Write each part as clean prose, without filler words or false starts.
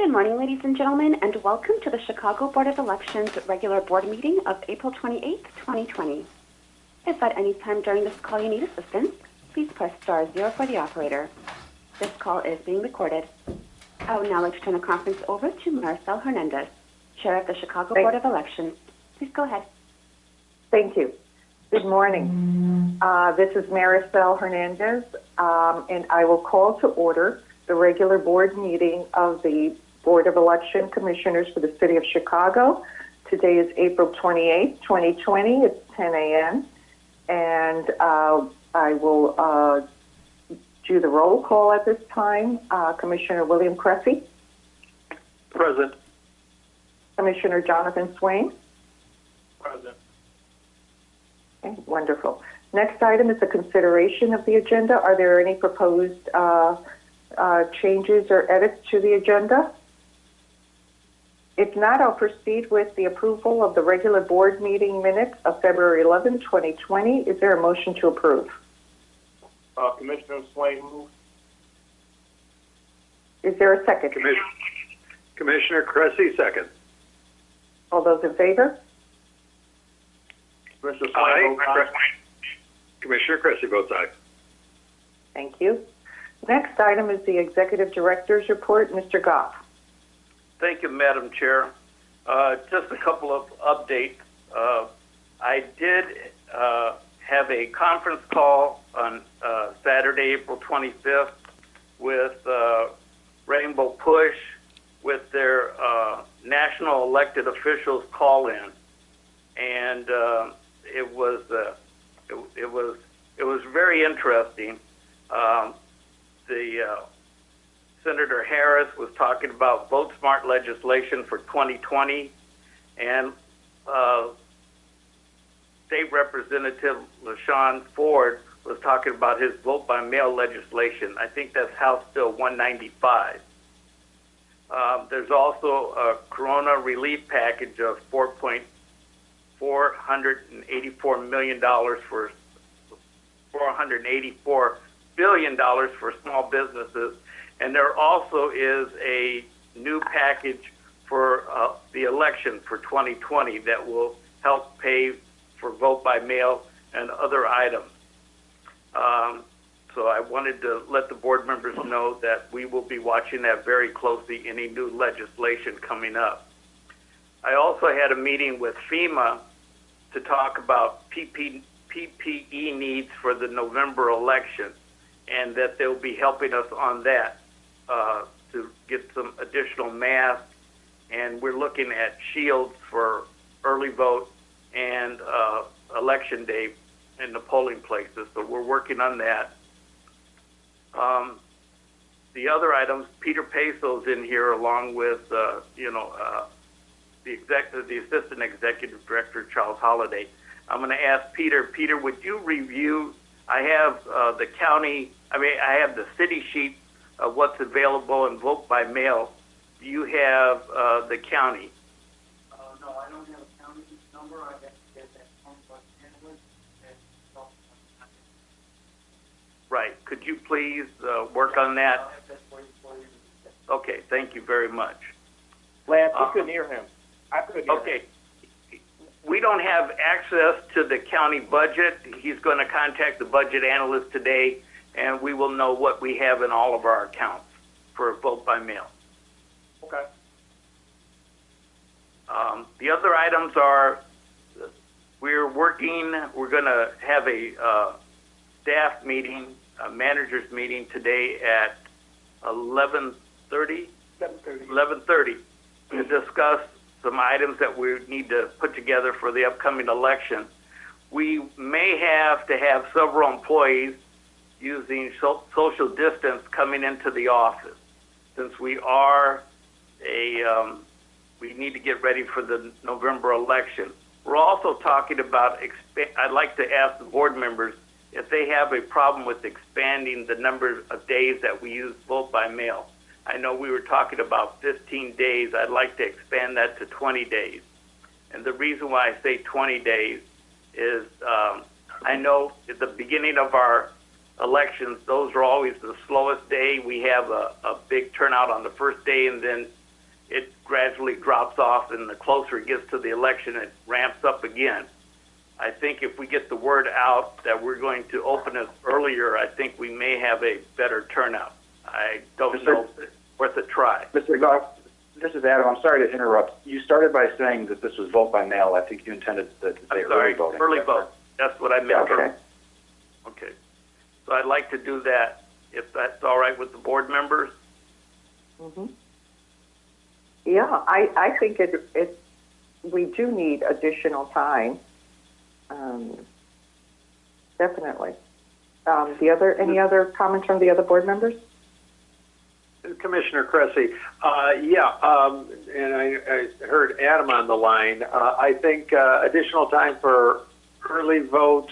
Good morning, ladies and gentlemen, and welcome to the Chicago Board of Elections regular board meeting of April 28, 2020. If at any time during this call you need assistance, please press *0 for the operator. This call is being recorded. I would now like to turn the conference over to Marisel Hernandez, Chair of the Chicago Board of Elections. Please go ahead. Thank you. Good morning. This is Marisel Hernandez, and I will call to order the regular board meeting of the Board of Election Commissioners for the City of Chicago. Today is April 28, 2020. It's 10 a.m. And I will do the roll call at this time. Commissioner William Kresse. Present. Commissioner Jonathan Swain. Present. Okay, wonderful. Next item is the consideration of the agenda. Are there any proposed changes or edits to the agenda? If not, I'll proceed with the approval of the regular board meeting minutes of February 11, 2020. Is there a motion to approve? Commissioner Swain moves. Is there a second? Commissioner Kresse, second. All those in favor? Commissioner Swain votes aye. Commissioner Kresse votes aye. Thank you. Next item is the Executive Director's report. Mr. Gough. Thank you, Madam Chair. Just a couple of updates. I did have a conference call on Saturday, April 25th with Rainbow Push with their national elected officials call-in, and it was very interesting. Senator Harris was talking about vote smart legislation for 2020, and State Representative LaShawn Ford was talking about his vote by mail legislation. I think that's House Bill 195. There's also a Corona relief package of $484 million for $484 billion for small businesses. And there also is a new package for the election for 2020 that will help pay for vote by mail and other items. So I wanted to let the board members know that we will be watching that very closely, any new legislation coming up. I also had a meeting with FEMA to talk about PPE needs for the November election, and that they'll be helping us on that. To get some additional masks, and we're looking at shields for early vote and election day in the polling places. So we're working on that. The other items, Peter Peso's in here along with the Assistant Executive Director Charles Holliday. I'm going to ask Peter. Peter, would you review? I have the city sheet of what's available and vote by mail. Do you have the county? No, I don't have a county number. I have to get that from handbook. Right. Could you please work on that? Okay. Thank you very much. Lance, I couldn't hear him. I couldn't hear him. Okay. We don't have access to the county budget. He's going to contact the budget analyst today, and we will know what we have in all of our accounts for a vote by mail. Okay. The other items are we're going to have a staff meeting, a manager's meeting today at 11:30 to discuss some items that we need to put together for the upcoming election. We may have to have several employees using social distance coming into the office, since we are we need to get ready for the November election. We're also talking about, I'd like to ask the board members if they have a problem with expanding the number of days that we use vote by mail. I know we were talking about 15 days. I'd like to expand that to 20 days. And the reason why I say 20 days is I know at the beginning of our elections, those are always the slowest day. We have a big turnout on the first day, and then it gradually drops off, and the closer it gets to the election, it ramps up again. I think if we get the word out that we're going to open it earlier, I think we may have a better turnout. I don't know if it's worth a try. Mr. Gough, this is Adam. I'm sorry to interrupt. You started by saying that this was vote by mail. I think you intended to say early voting. Early vote. That's what I meant. Okay. Okay. So I'd like to do that, if that's all right with the board members. Mm-hmm. Yeah, I think we do need additional time. Definitely. Any other comments from the other board members? Commissioner Kresse, and I heard Adam on the line. I think additional time for early vote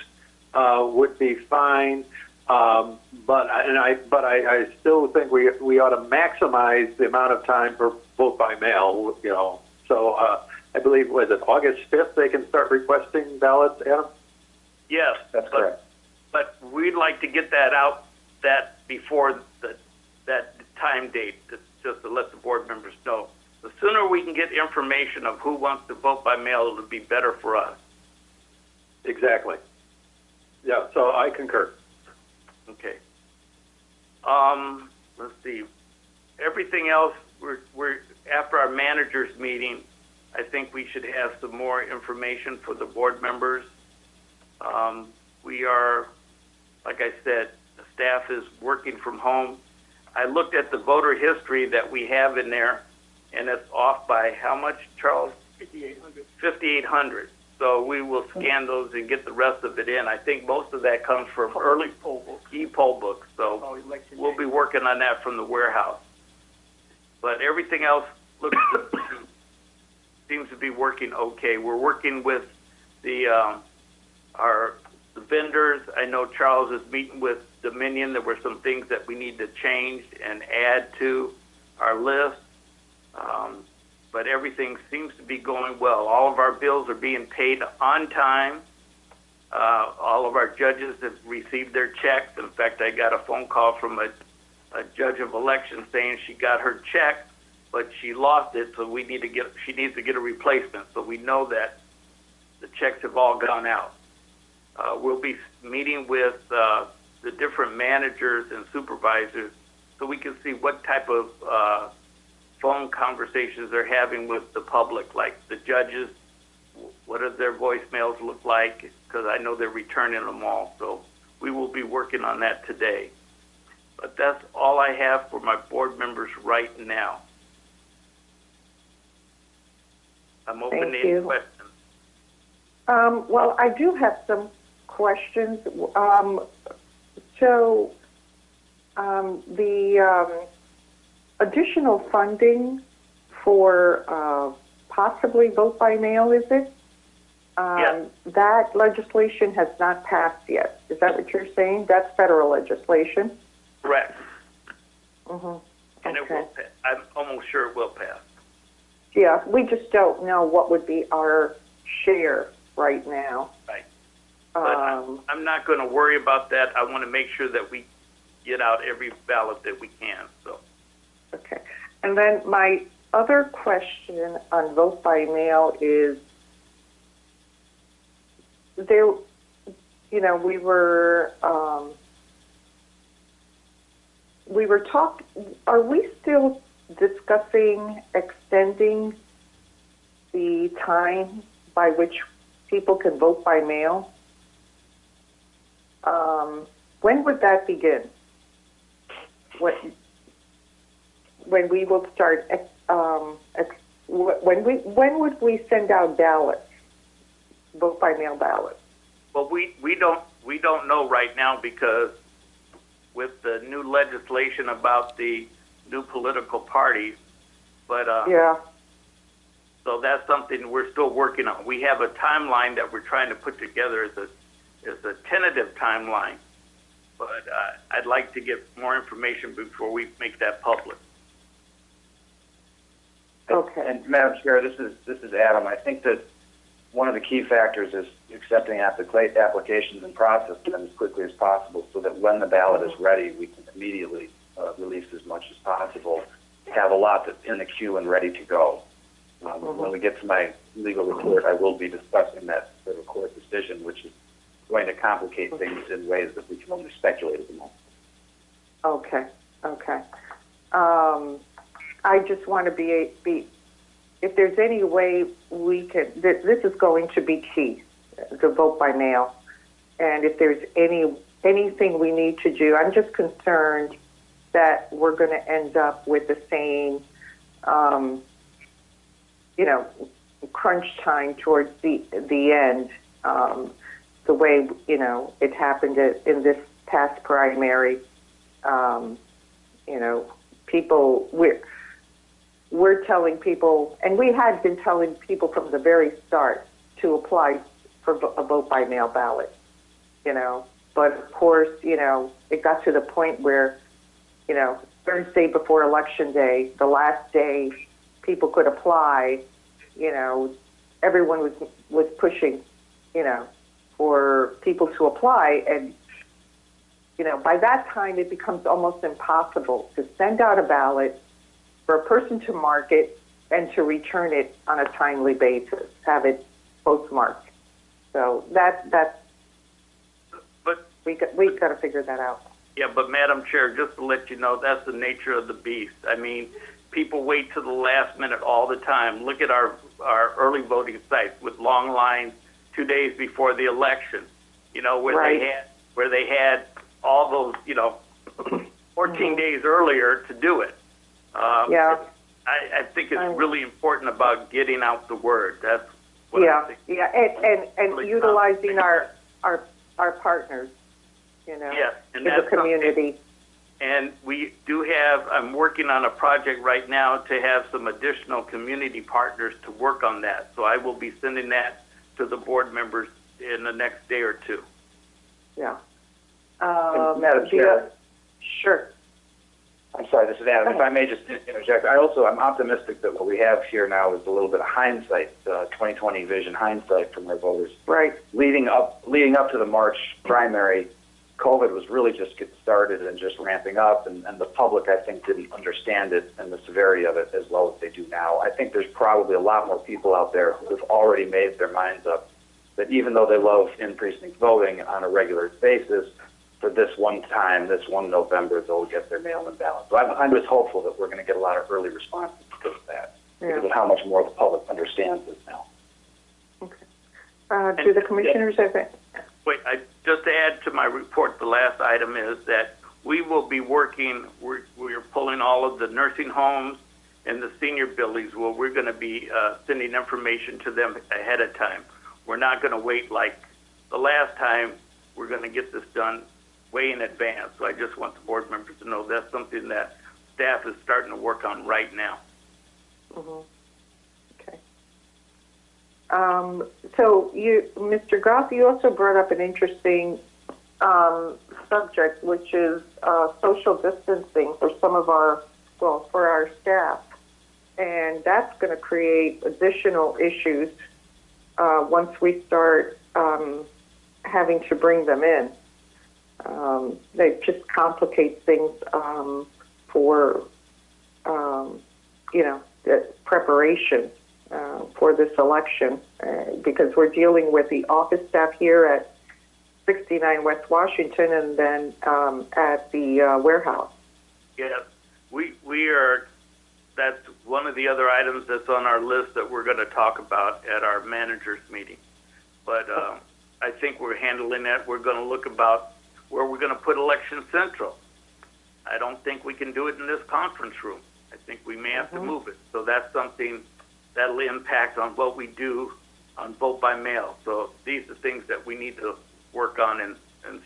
would be fine, but I still think we ought to maximize the amount of time for vote by mail. So I believe was it August 5th they can start requesting ballots, Adam? Yes, That's correct. But we'd like to get that out before that time date, just to let the board members know. The sooner we can get information of who wants to vote by mail, it'll be better for us. Exactly. Yeah, so I concur. Okay. Let's see. Everything else, we're after our managers meeting, I think we should have some more information for the board members. We are, like I said, the staff is working from home. I looked at the voter history that we have in there, and it's off by how much, Charles? 5,800. 5,800. So we will scan those and get the rest of it in. I think most of that comes from early poll books. e-poll books. So Election we'll day. be working on that from the warehouse. But everything else seems to be working okay. We're working with the vendors. I know Charles is meeting with Dominion. There were some things that we need to change and add to our list. But everything seems to be going well. All of our bills are being paid on time. All of our judges have received their checks. In fact, I got a phone call from a judge of elections saying she got her check, but she lost it, so she needs to get a replacement. So we know that the checks have all gone out. We'll be meeting with the different managers and supervisors so we can see what type of phone conversations they're having with the public, like the judges. What do their voicemails look like? Because I know they're returning them all. So we will be working on that today. But that's all I have for my board members right now. I'm open to any questions. Well, I do have some questions. The additional funding for possibly vote by mail, is it? Yes. That legislation has not passed yet. Is that what you're saying? That's federal legislation? Correct. Mm-hmm. And it will pass. I'm almost sure it will pass. Yeah, we just don't know what would be our share right now. Right. But I'm not going to worry about that. I want to make sure that we get out every ballot that we can. So. Okay. And then my other question on vote by mail is there, we were talking, are we still discussing extending the time by which people can vote by mail? When would that begin? When we will start? When would we send out ballots, vote by mail ballots? Well, we don't know right now because with the new legislation about the new political parties, but yeah. So that's something we're still working on. We have a timeline that we're trying to put together as a tentative timeline, but I'd like to get more information before we make that public. Okay. And Madam Chair, this is Adam. I think that one of the key factors is accepting applications and processing them as quickly as possible so that when the ballot is ready, we can immediately release as much as possible. have a lot that's in the queue and ready to go. When we get to my legal report, I will be discussing that federal court decision, which is going to complicate things in ways that we can only speculate at the moment. Okay. I just want to be if there's any way we can, this is going to be key, the vote by mail. And if there's anything we need to do, I'm just concerned that we're going to end up with the same, crunch time towards the end, the way, it happened in this past primary. People, we're telling people, and we had been telling people from the very start to apply for a vote by mail ballot, but of course, it got to the point where, Thursday before Election Day, the last day people could apply, everyone was pushing, for people to apply. And, by that time it becomes almost impossible to send out a ballot, for a person to mark it and to return it on a timely basis, have it postmarked. So that's but we got to figure that out. yeah, but Madam Chair, just to let you know, that's the nature of the beast. I mean, people wait to the last minute all the time. Look at our early voting sites with long lines 2 days before the election. Where Right. they had all those 14 days earlier to do it. Yeah. I think it's really important about getting out the word. That's what I think. Yeah, and Really utilizing our partners, Yes, and in the that's community. And we do have, I'm working on a project right now to have some additional community partners to work on that. So I will be sending that to the board members in the next day or two. Yeah. Madam Chair. Sure. I'm sorry, this is Adam. If I may just interject, I'm optimistic that what we have here now is a little bit of hindsight, 2020 vision hindsight from our voters. Right. Leading up to the March primary, COVID was really just getting started and just ramping up, and the public, I think, didn't understand it and the severity of it as well as they do now. I think there's probably a lot more people out there who have already made their minds up that even though they love in-precinct voting on a regular basis, for this one time, this one November, they'll get their mail-in ballot. So I'm just hopeful that we're going to get a lot of early responses because of that, because of how much more the public understands this now. Okay. Do the commissioners have it? Wait, just to add to my report, the last item is that we will be working, we're pulling all of the nursing homes and the senior buildings where we're going to be sending information to them ahead of time. We're not going to wait like the last time. We're going to get this done way in advance. So I just want the board members to know that's something that staff is starting to work on right now. Okay. So you, Mr. Gough, you also brought up an interesting subject, which is social distancing for some of for our staff. And that's going to create additional issues once we start having to bring them in. They just complicate things for, the preparation for this election because we're dealing with the office staff here at 69 West Washington and then at the warehouse. Yes, we are. That's one of the other items that's on our list that we're going to talk about at our managers meeting. But I think we're handling that. We're going to look about where we're going to put Election Central. I don't think we can do it in this conference room. I think we may have to move it. So that's something that'll impact on what we do on vote by mail. So these are things that we need to work on, and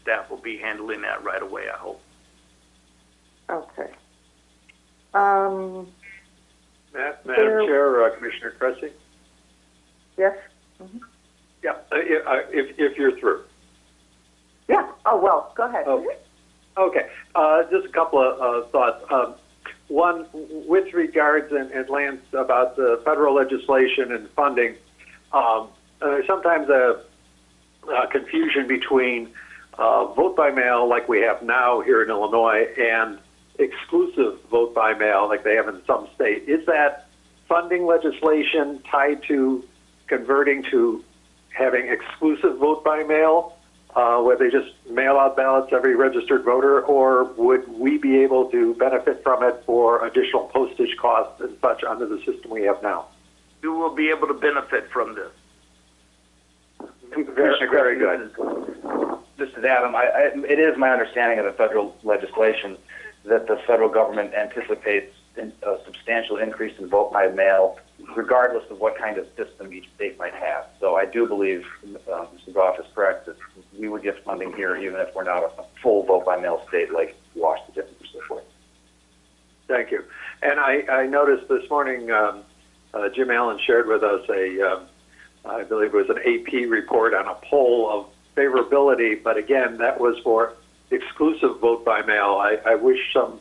staff will be handling that right away, I hope. Okay. Madam Chair, Commissioner Kresse? Yes? Yeah, if you're through. Yeah. Oh, well, go ahead. Okay. Just a couple of thoughts. One, with regards, and Lance, about the federal legislation and funding, sometimes a confusion between vote by mail like we have now here in Illinois and exclusive vote by mail like they have in some state. Is that funding legislation tied to converting to having exclusive vote by mail, where they just mail out ballots every registered voter, or would we be able to benefit from it for additional postage costs and such under the system we have now? You will be able to benefit from this. Very good. This is Adam. It is my understanding of the federal legislation that the federal government anticipates a substantial increase in vote by mail, regardless of what kind of system each state might have. So I do believe Mr. Gough is correct that we would get funding here even if we're not a full vote by mail state like Washington or so forth. Thank you. And I noticed this morning Jim Allen shared with us I believe it was an AP report on a poll of favorability, but again, that was for exclusive vote by mail. I wish some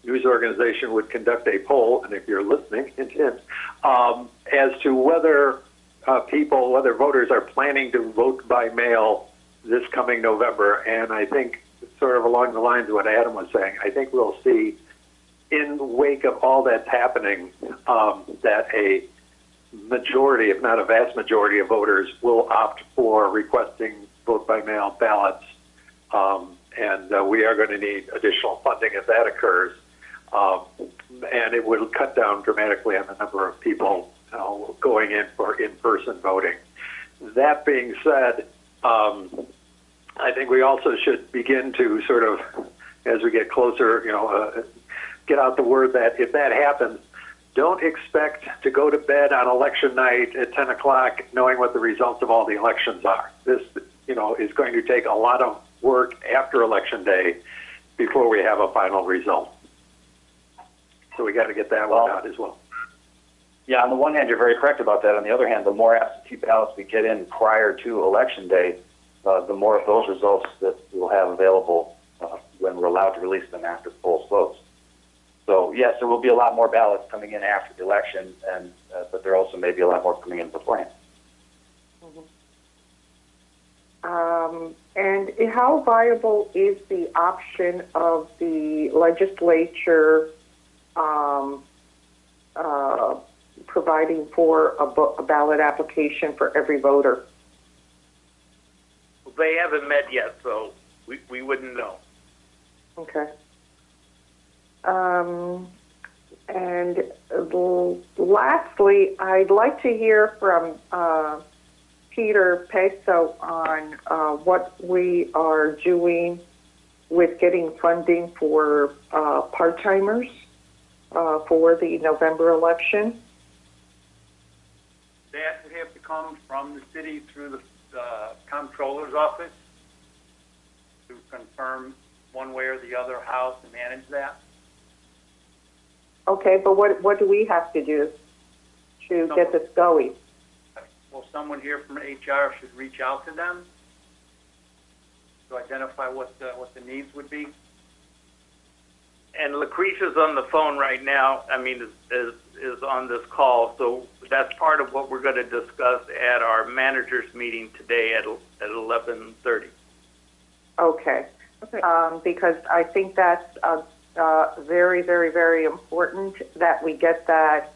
news organization would conduct a poll, and if you're listening, hint, hint, as to whether whether voters are planning to vote by mail this coming November. And I think, sort of along the lines of what Adam was saying, I think we'll see, in the wake of all that's happening, that a majority, if not a vast majority of voters will opt for requesting vote by mail ballots. And we are going to need additional funding if that occurs. And it will cut down dramatically on the number of people going in for in-person voting. That being said, I think we also should begin to sort of, as we get closer, get out the word that if that happens, don't expect to go to bed on election night at 10 o'clock knowing what the results of all the elections are. This, is going to take a lot of work after Election Day before we have a final result. So we got to get that one out as well. Yeah, on the one hand, you're very correct about that. On the other hand, the more absentee ballots we get in prior to Election Day, the more of those results that we'll have available when we're allowed to release them after the polls close. So yes, there will be a lot more ballots coming in after the election, and but there also may be a lot more coming in beforehand. And how viable is the option of the legislature providing for a ballot application for every voter? They haven't met yet, so we wouldn't know. Okay. And lastly, I'd like to hear from Peter Peso on what we are doing with getting funding for part-timers for the November election. That would have to come from the city through the comptroller's office to confirm one way or the other how to manage that. Okay, but what do we have to do to get this going? Well, someone here from HR should reach out to them to identify what the needs would be. And Lucretia's on the phone right now. I mean, is on this call. So that's part of what we're going to discuss at our managers meeting today at 11:30. Okay. Because I think that's very, very, very important that we get that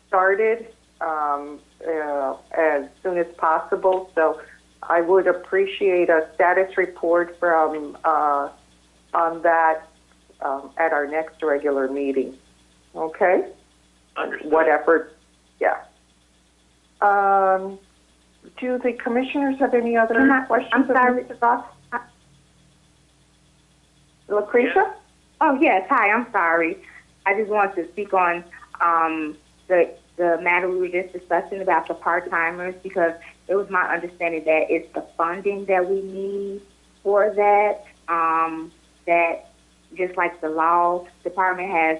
started as soon as possible. So I would appreciate a status report from on that at our next regular meeting. Okay? Understood. What effort? Yeah. Do the commissioners have any other questions? I'm sorry, Mr. Gough. Lucretia? Yes. Oh, yes. Hi, I'm sorry. I just wanted to speak on the matter we were just discussing about the part-timers, because it was my understanding that it's the funding that we need for that, that just like the law department has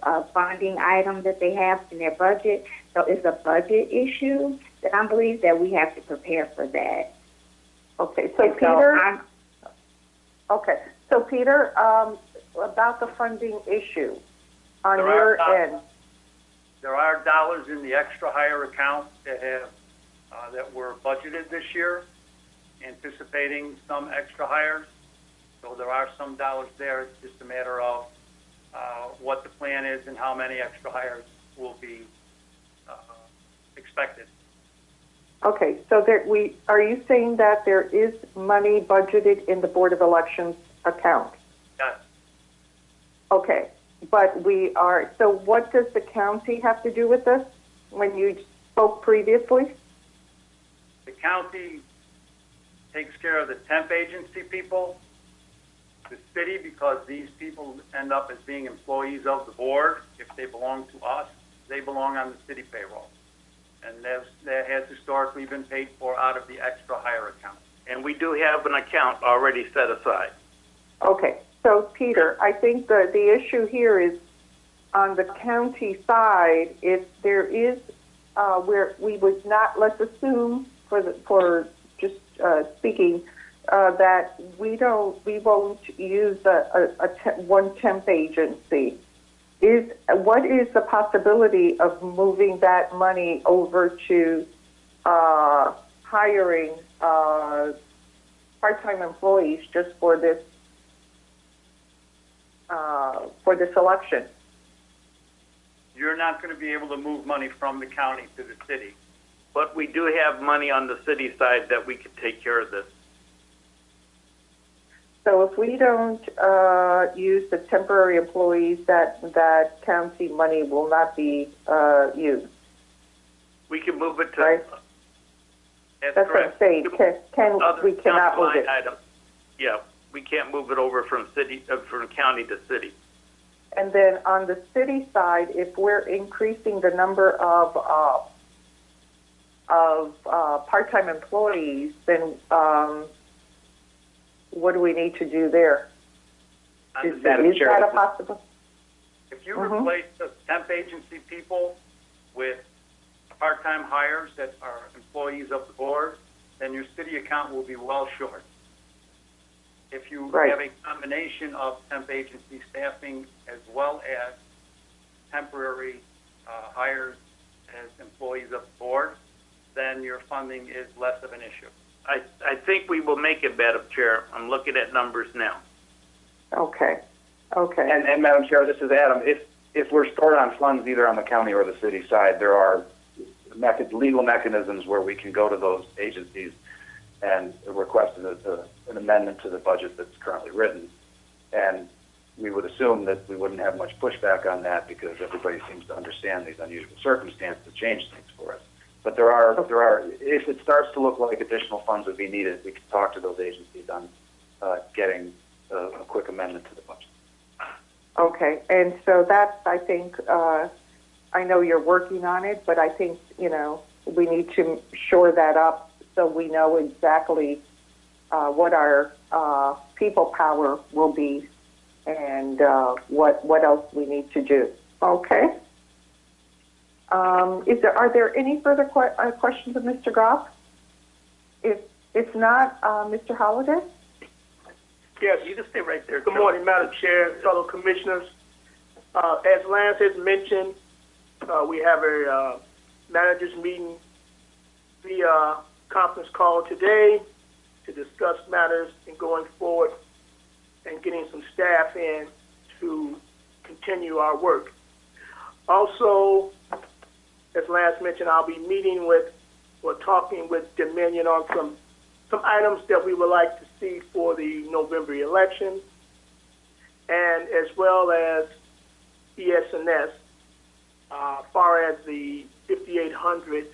a funding item that they have in their budget. So it's a budget issue that I believe that we have to prepare for that. Okay, so Peter, So Peter, about the funding issue on your end. There are dollars in the extra hire account that have that were budgeted this year, anticipating some extra hires. So there are some dollars there. It's just a matter of what the plan is and how many extra hires will be expected. Okay, so are you saying that there is money budgeted in the Board of Elections account? Yes. Okay, but so what does the county have to do with this when you spoke previously? The county takes care of the temp agency people. The city, because these people end up as being employees of the board, if they belong to us, they belong on the city payroll. And that has historically been paid for out of the extra hire account. And we do have an account already set aside. Okay, so Peter, I think the issue here is on the county side, if there is where we would not, let's assume for just speaking, that we won't use one temp agency. What is the possibility of moving that money over to hiring part-time employees just for this election? You're not going to be able to move money from the county to the city. But we do have money on the city side that we could take care of this. So if we don't use the temporary employees, that county money will not be used. We can move it to. Right. That's what I'm saying. We cannot move it. Items. Yeah, we can't move it over from county to city. And then on the city side, if we're increasing the number of part-time employees, then what do we need to do there? Is that a possible? If you replace the temp agency people with part-time hires that are employees of the board, then your city account will be well short. If you have a combination of temp agency staffing as well as temporary hires as employees of the board, then your funding is less of an issue. I think we will make it, Madam Chair. I'm looking at numbers now. Okay. Okay. And Madam Chair, this is Adam. If we're short on funds either on the county or the city side, there are legal mechanisms where we can go to those agencies and request an amendment to the budget that's currently written. And we would assume that we wouldn't have much pushback on that because everybody seems to understand these unusual circumstances to change things for us. But there are. If it starts to look like additional funds would be needed, we can talk to those agencies on getting a quick amendment to the budget. Okay, and so that's, I think, I know you're working on it, but I think, we need to shore that up so we know exactly what our people power will be and what else we need to do. Okay. Are there any further questions of Mr. Gough? If not, Mr. Holliday? Yes. You just stay right there. Good morning, Madam Chair, fellow commissioners. As Lance has mentioned, we have a managers meeting via conference call today to discuss matters and going forward and getting some staff in to continue our work. Also, as Lance mentioned, I'll be talking with Dominion on some items that we would like to see for the November election, and as well as ES&S, as far as the 5,800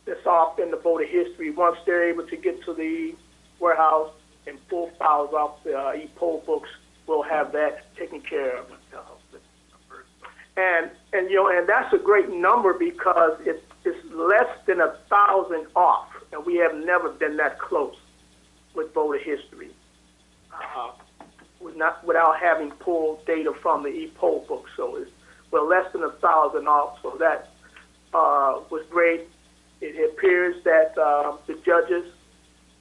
that's off in the voter history. Once they're able to get to the warehouse and pull files off the e-poll books, we'll have that taken care of. And that's a great number because it's less than 1,000 off, and we have never been that close with voter history without having pulled data from the e-poll book. So we're less than 1,000 off, so that was great. It appears that the judges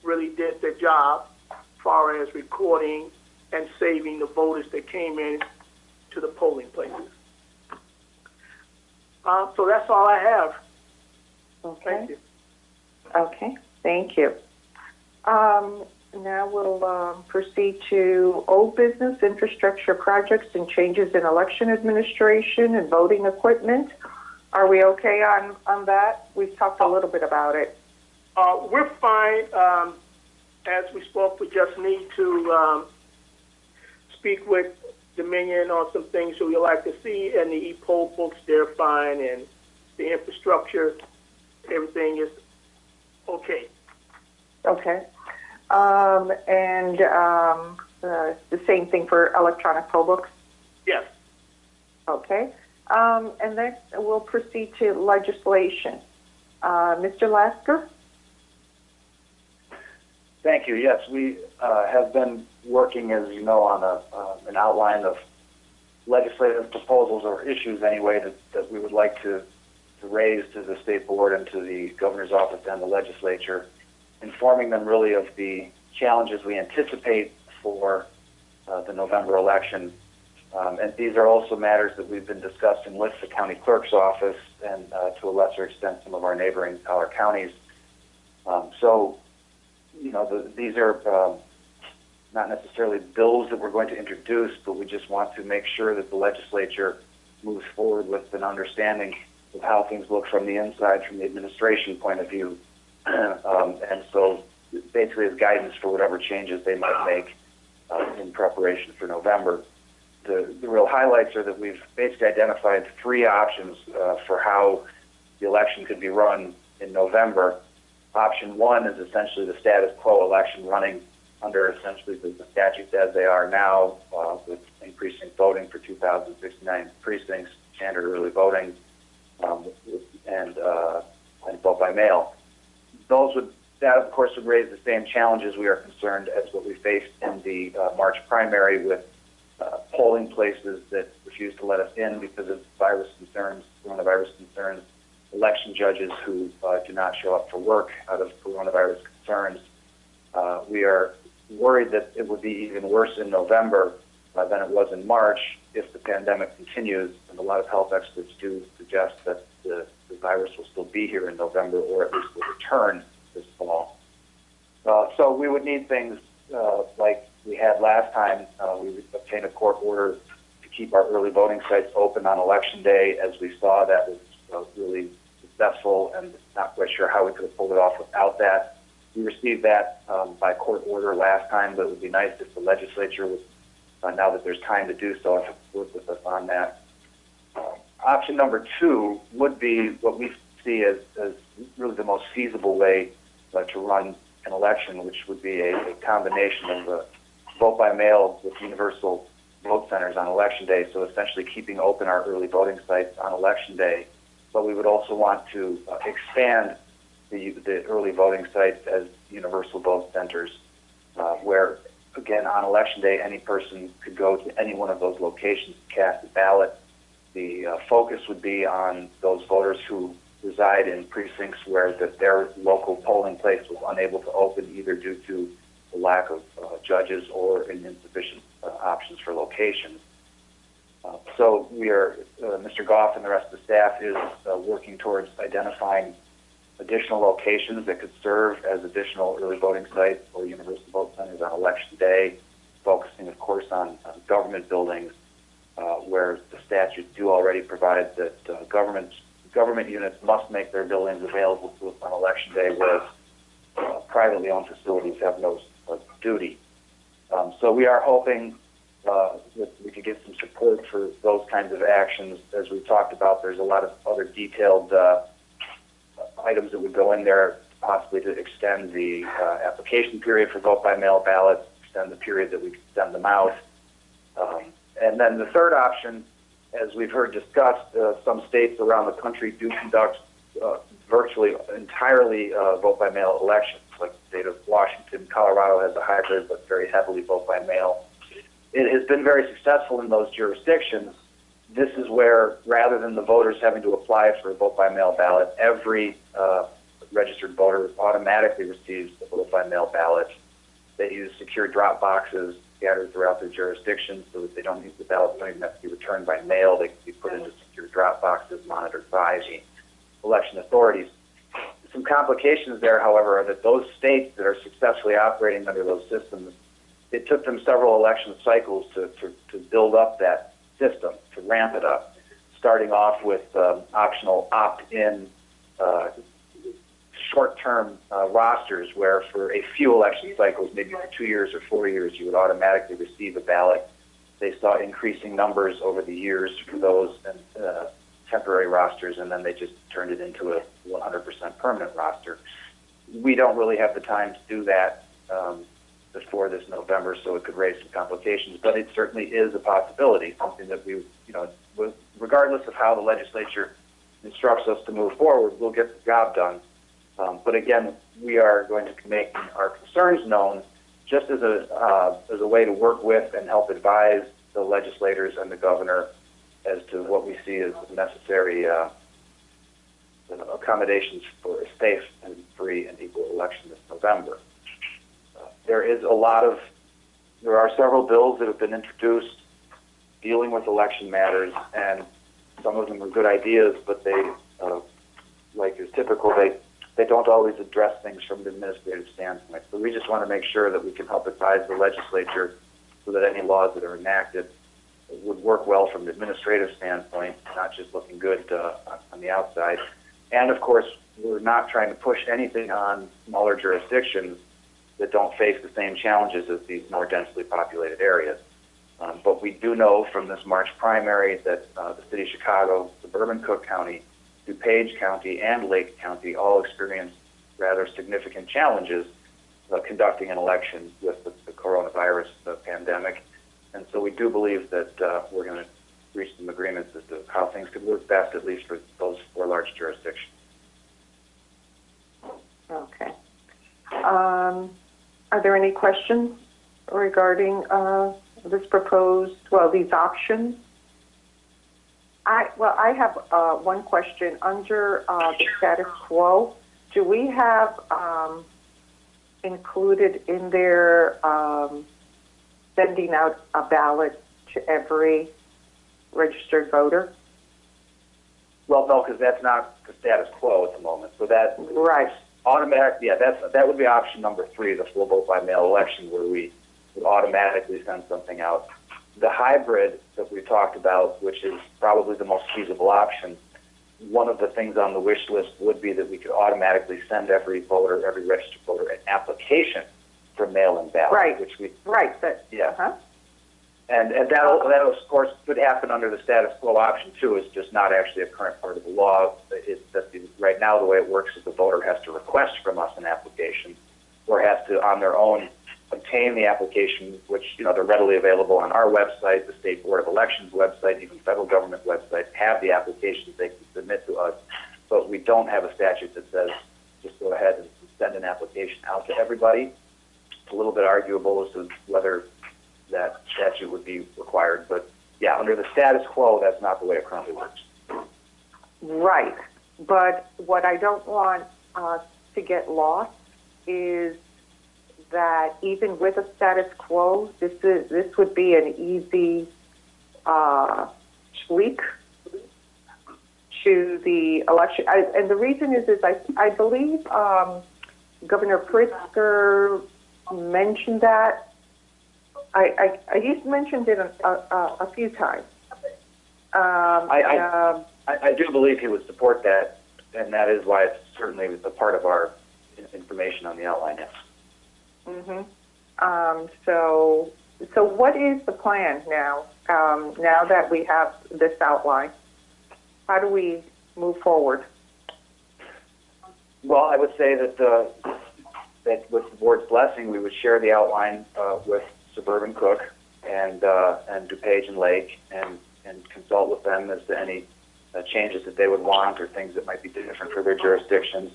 really did their job as far as recording and saving the voters that came in to the polling places. So that's all I have. Okay. Thank you. Okay, thank you. Now we'll proceed to old business, infrastructure projects and changes in election administration and voting equipment. Are we okay on that? We've talked a little bit about it. We're fine. As we spoke, we just need to speak with Dominion on some things that we like to see, and the e-poll books, they're fine, and the infrastructure, everything is okay. Okay. The same thing for electronic poll books? Yes. Okay. And then we'll proceed to legislation. Mr. Lasker? Thank you. Yes, we have been working, as you know, on an outline of legislative proposals or issues anyway that we would like to raise to the state board and to the governor's office and the legislature, informing them really of the challenges we anticipate for the November election. And these are also matters that we've been discussing with the county clerk's office and to a lesser extent some of our neighboring Collar counties. These are not necessarily bills that we're going to introduce, but we just want to make sure that the legislature moves forward with an understanding of how things look from the inside, from the administration point of view. And so basically as guidance for whatever changes they might make in preparation for November. The real highlights are that we've basically identified three options for how the election could be run in November. Option one is essentially the status quo election running under essentially the statutes as they are now, with increasing voting for 2,069 precincts, standard early voting, and vote by mail. That of course would raise the same challenges we are concerned as what we faced in the March primary with polling places that refuse to let us in because of coronavirus concerns, election judges who do not show up for work out of coronavirus concerns. We are worried that it would be even worse in November than it was in March if the pandemic continues, and a lot of health experts do suggest that the virus will still be here in November, or at least will return this fall. So we would need things like we had last time. We would obtain a court order to keep our early voting sites open on Election Day. As we saw, that was really successful, and not quite sure how we could have pulled it off without that. We received that by court order last time, but it would be nice if the legislature would, now that there's time to do so, to work with us on that. Option number two would be what we see as really the most feasible way to run an election, which would be a combination of vote by mail with universal vote centers on Election Day, so essentially keeping open our early voting sites on Election Day. But we would also want to expand the early voting sites as universal vote centers, where, again, on Election Day, any person could go to any one of those locations to cast a ballot. The focus would be on those voters who reside in precincts where their local polling place was unable to open, either due to the lack of judges or insufficient options for locations. So we are, Mr. Gough and the rest of the staff is working towards identifying additional locations that could serve as additional early voting sites or universal vote centers on Election Day, focusing, of course, on government buildings where the statutes do already provide that government units must make their buildings available to us on Election Day, whereas privately owned facilities have no duty. So we are hoping that we could get some support for those kinds of actions. As we talked about, there's a lot of other detailed items that would go in there, possibly to extend the application period for vote-by-mail ballots, extend the period that we can send them out. And then the third option, as we've heard discussed, some states around the country do conduct virtually entirely vote-by-mail elections, like the state of Washington. Colorado has a hybrid, but very heavily vote-by-mail. It has been very successful in those jurisdictions. This is where, rather than the voters having to apply for a vote-by-mail ballot, every registered voter automatically receives a vote-by-mail ballot. They use secure drop boxes scattered throughout their jurisdiction so that they don't need the ballots don't even have to be returned by mail. They can be put into secure drop boxes monitored by the election authorities. some complications there, however, are that those states that are successfully operating under those systems, it took them several election cycles to build up that system, to ramp it up, starting off with optional opt-in short-term rosters where for a few election cycles, maybe for 2 years or 4 years, you would automatically receive a ballot. They saw increasing numbers over the years for those temporary rosters, and then they just turned it into a 100% permanent roster. We don't really have the time to do that before this November, so it could raise some complications, but it certainly is a possibility, something that we, regardless of how the legislature instructs us to move forward, we'll get the job done. But again, we are going to be making our concerns known just as a way to work with and help advise the legislators and the governor as to what we see as necessary accommodations for a safe and free and equal election this November. There are several bills that have been introduced dealing with election matters, and some of them are good ideas, but they, like is typical, they don't always address things from an administrative standpoint. So we just want to make sure that we can help advise the legislature so that any laws that are enacted would work well from an administrative standpoint, not just looking good on the outside. And of course, we're not trying to push anything on smaller jurisdictions that don't face the same challenges as these more densely populated areas. But we do know from this March primary that the city of Chicago, suburban Cook County, DuPage County, and Lake County all experienced rather significant challenges conducting an election with the coronavirus pandemic. And so we do believe that we're going to reach some agreements as to how things could work best, at least for those 4 large jurisdictions. Okay. Are there any questions regarding these options? I have one question. Under the status quo, do we have included in there sending out a ballot to every registered voter? Well, no, because that's not the status quo at the moment. So that right. Automatic, yeah, that would be option number 3, the full vote by mail election, where we would automatically send something out. The hybrid that we talked about, which is probably the most feasible option, one of the things on the wish list would be that we could automatically send every voter, every registered voter, an application for mail-in ballot. Right. Which we, right. Yeah. Uh-huh. And that of course could happen under the status quo option too. It's just not actually a current part of the law. Right now the way it works is the voter has to request from us an application, or has to on their own obtain the application, which they're readily available on our website, the State Board of Elections website, even federal government websites have the applications they can submit to us. But we don't have a statute that says just go ahead and send an application out to everybody. It's a little bit arguable as to whether that statute would be required, but yeah, under the status quo, that's not the way it currently works. Right, but what I don't want to get lost is that even with a status quo, this would be an easy tweak to the election. And the reason is I believe Governor Pritzker mentioned that. He's mentioned it a few times. I do believe he would support that, and that is why it's certainly a part of our information on the outline. Yes. Mm-hmm. So what is the plan now? Now that we have this outline, how do we move forward? Well, I would say that with the board's blessing, we would share the outline with Suburban Cook and DuPage and Lake, and consult with them as to any changes that they would want or things that might be different for their jurisdictions,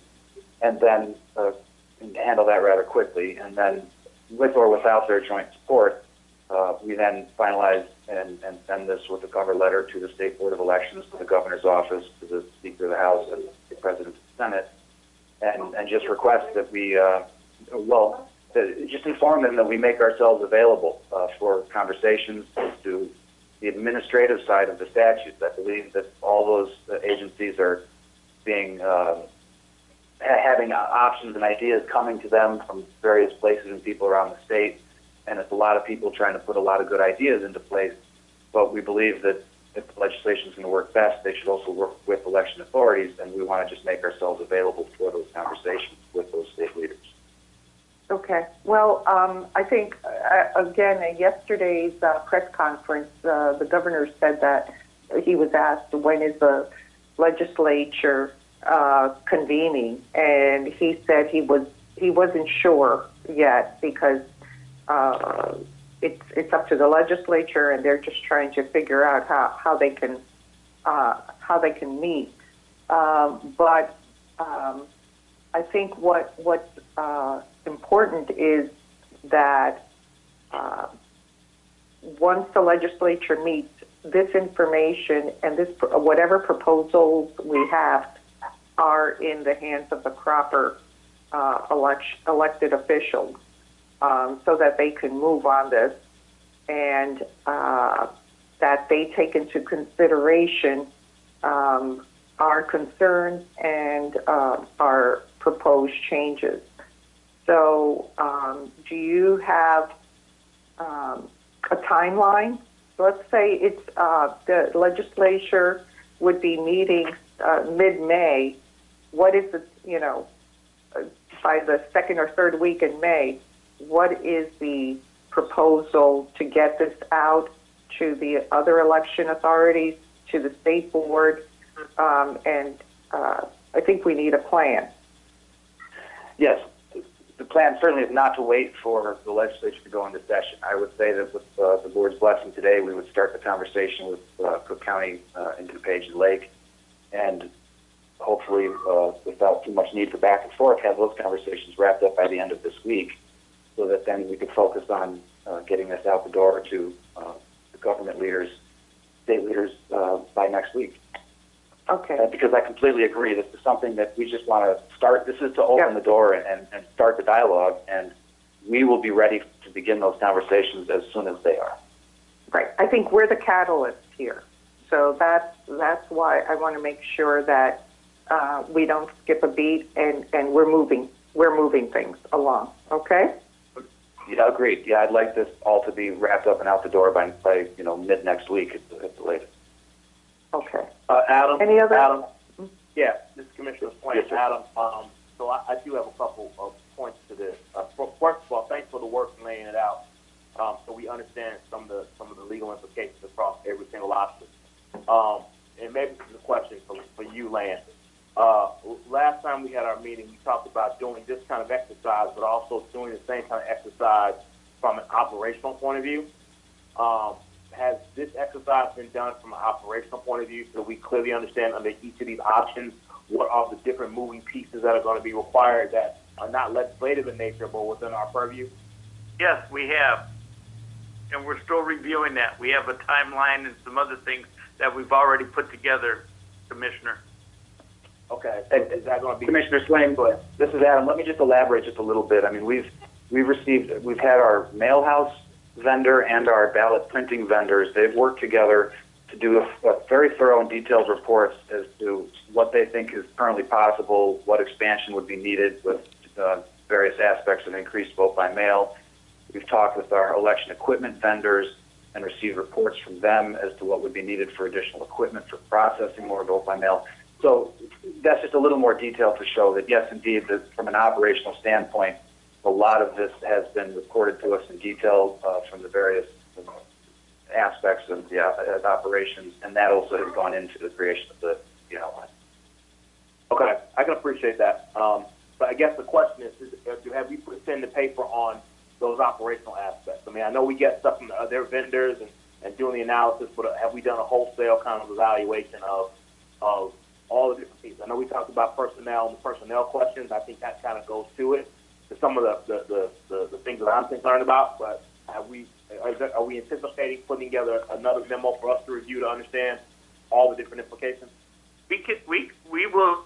and then handle that rather quickly. And then, with or without their joint support, we then finalize and send this with a cover letter to the State Board of Elections, to the Governor's Office, to the Speaker of the House, and the President of the Senate, and just request that we, just inform them that we make ourselves available for conversations as to the administrative side of the statutes. I believe that all those agencies are being having options and ideas coming to them from various places and people around the state. And it's a lot of people trying to put a lot of good ideas into place. But we believe that if the legislation is going to work best, they should also work with election authorities, and we want to just make ourselves available for those conversations with those state leaders. Okay. Well, I think, again, at yesterday's press conference, the governor said that he was asked when is the legislature convening, and he said he wasn't sure yet because it's up to the legislature, and they're just trying to figure out how they can meet. But I think what's important is that once the legislature meets, this information and whatever proposals we have are in the hands of the proper elected officials, so that they can move on this, and that they take into consideration our concerns and our proposed changes. So do you have a timeline? Let's say it's the legislature would be meeting mid-May. What is the, by the second or third week in May, what is the proposal to get this out to the other election authorities, to the state board, and I think we need a plan. Yes, the plan certainly is not to wait for the legislature to go into session. I would say that with the board's blessing today, we would start the conversation with Cook County and DuPage and Lake, and hopefully, without too much need for back and forth, have those conversations wrapped up by the end of this week, so that then we could focus on getting this out the door to the government leaders, state leaders, by next week. Okay. Because I completely agree. This is something that we just want to start. This is to open the door and start the dialogue, and we will be ready to begin those conversations as soon as they are. Right. I think we're the catalyst here. So that's why I want to make sure that we don't skip a beat, and we're moving things along. Okay? Yeah, agreed. Yeah, I'd like this all to be wrapped up and out the door by mid next week at the latest. Okay. Adam. Any other? Adam. Yeah, this is Commissioner Swain. Yes, sir. Adam. So I do have a couple of points to this. First of all, thanks for the work in laying it out, so we understand some of the legal implications across every single option. And maybe this is a question for you, Lance. Last time we had our meeting, we talked about doing this kind of exercise, but also doing the same kind of exercise from an operational point of view. Has this exercise been done from an operational point of view, so we clearly understand under each of these options what are the different moving pieces that are going to be required that are not legislative in nature but within our purview? Yes, we have. And we're still reviewing that. We have a timeline and some other things that we've already put together, Commissioner. Okay. Is that going to be... Commissioner Swain, this is Adam. Let me just elaborate just a little bit. I mean, we've had our mail house vendor and our ballot printing vendors. They've worked together to do a very thorough and detailed reports as to what they think is currently possible, what expansion would be needed with various aspects of increased vote by mail. We've talked with our election equipment vendors and received reports from them as to what would be needed for additional equipment for processing more vote by mail. So that's just a little more detail to show that, yes, indeed, that from an operational standpoint, a lot of this has been reported to us in detail from the various aspects of the operations, and that also has gone into the creation of the outline. Okay, I can appreciate that. But I guess the question is have we put pen to paper on those operational aspects? I mean, I know we get stuff from their vendors and doing the analysis, but have we done a wholesale kind of evaluation of all the different pieces? I know we talked about personnel and the personnel questions. I think that kind of goes to it, to some of the things that I'm concerned about. But are we anticipating putting together another memo for us to review to understand all the different implications? We will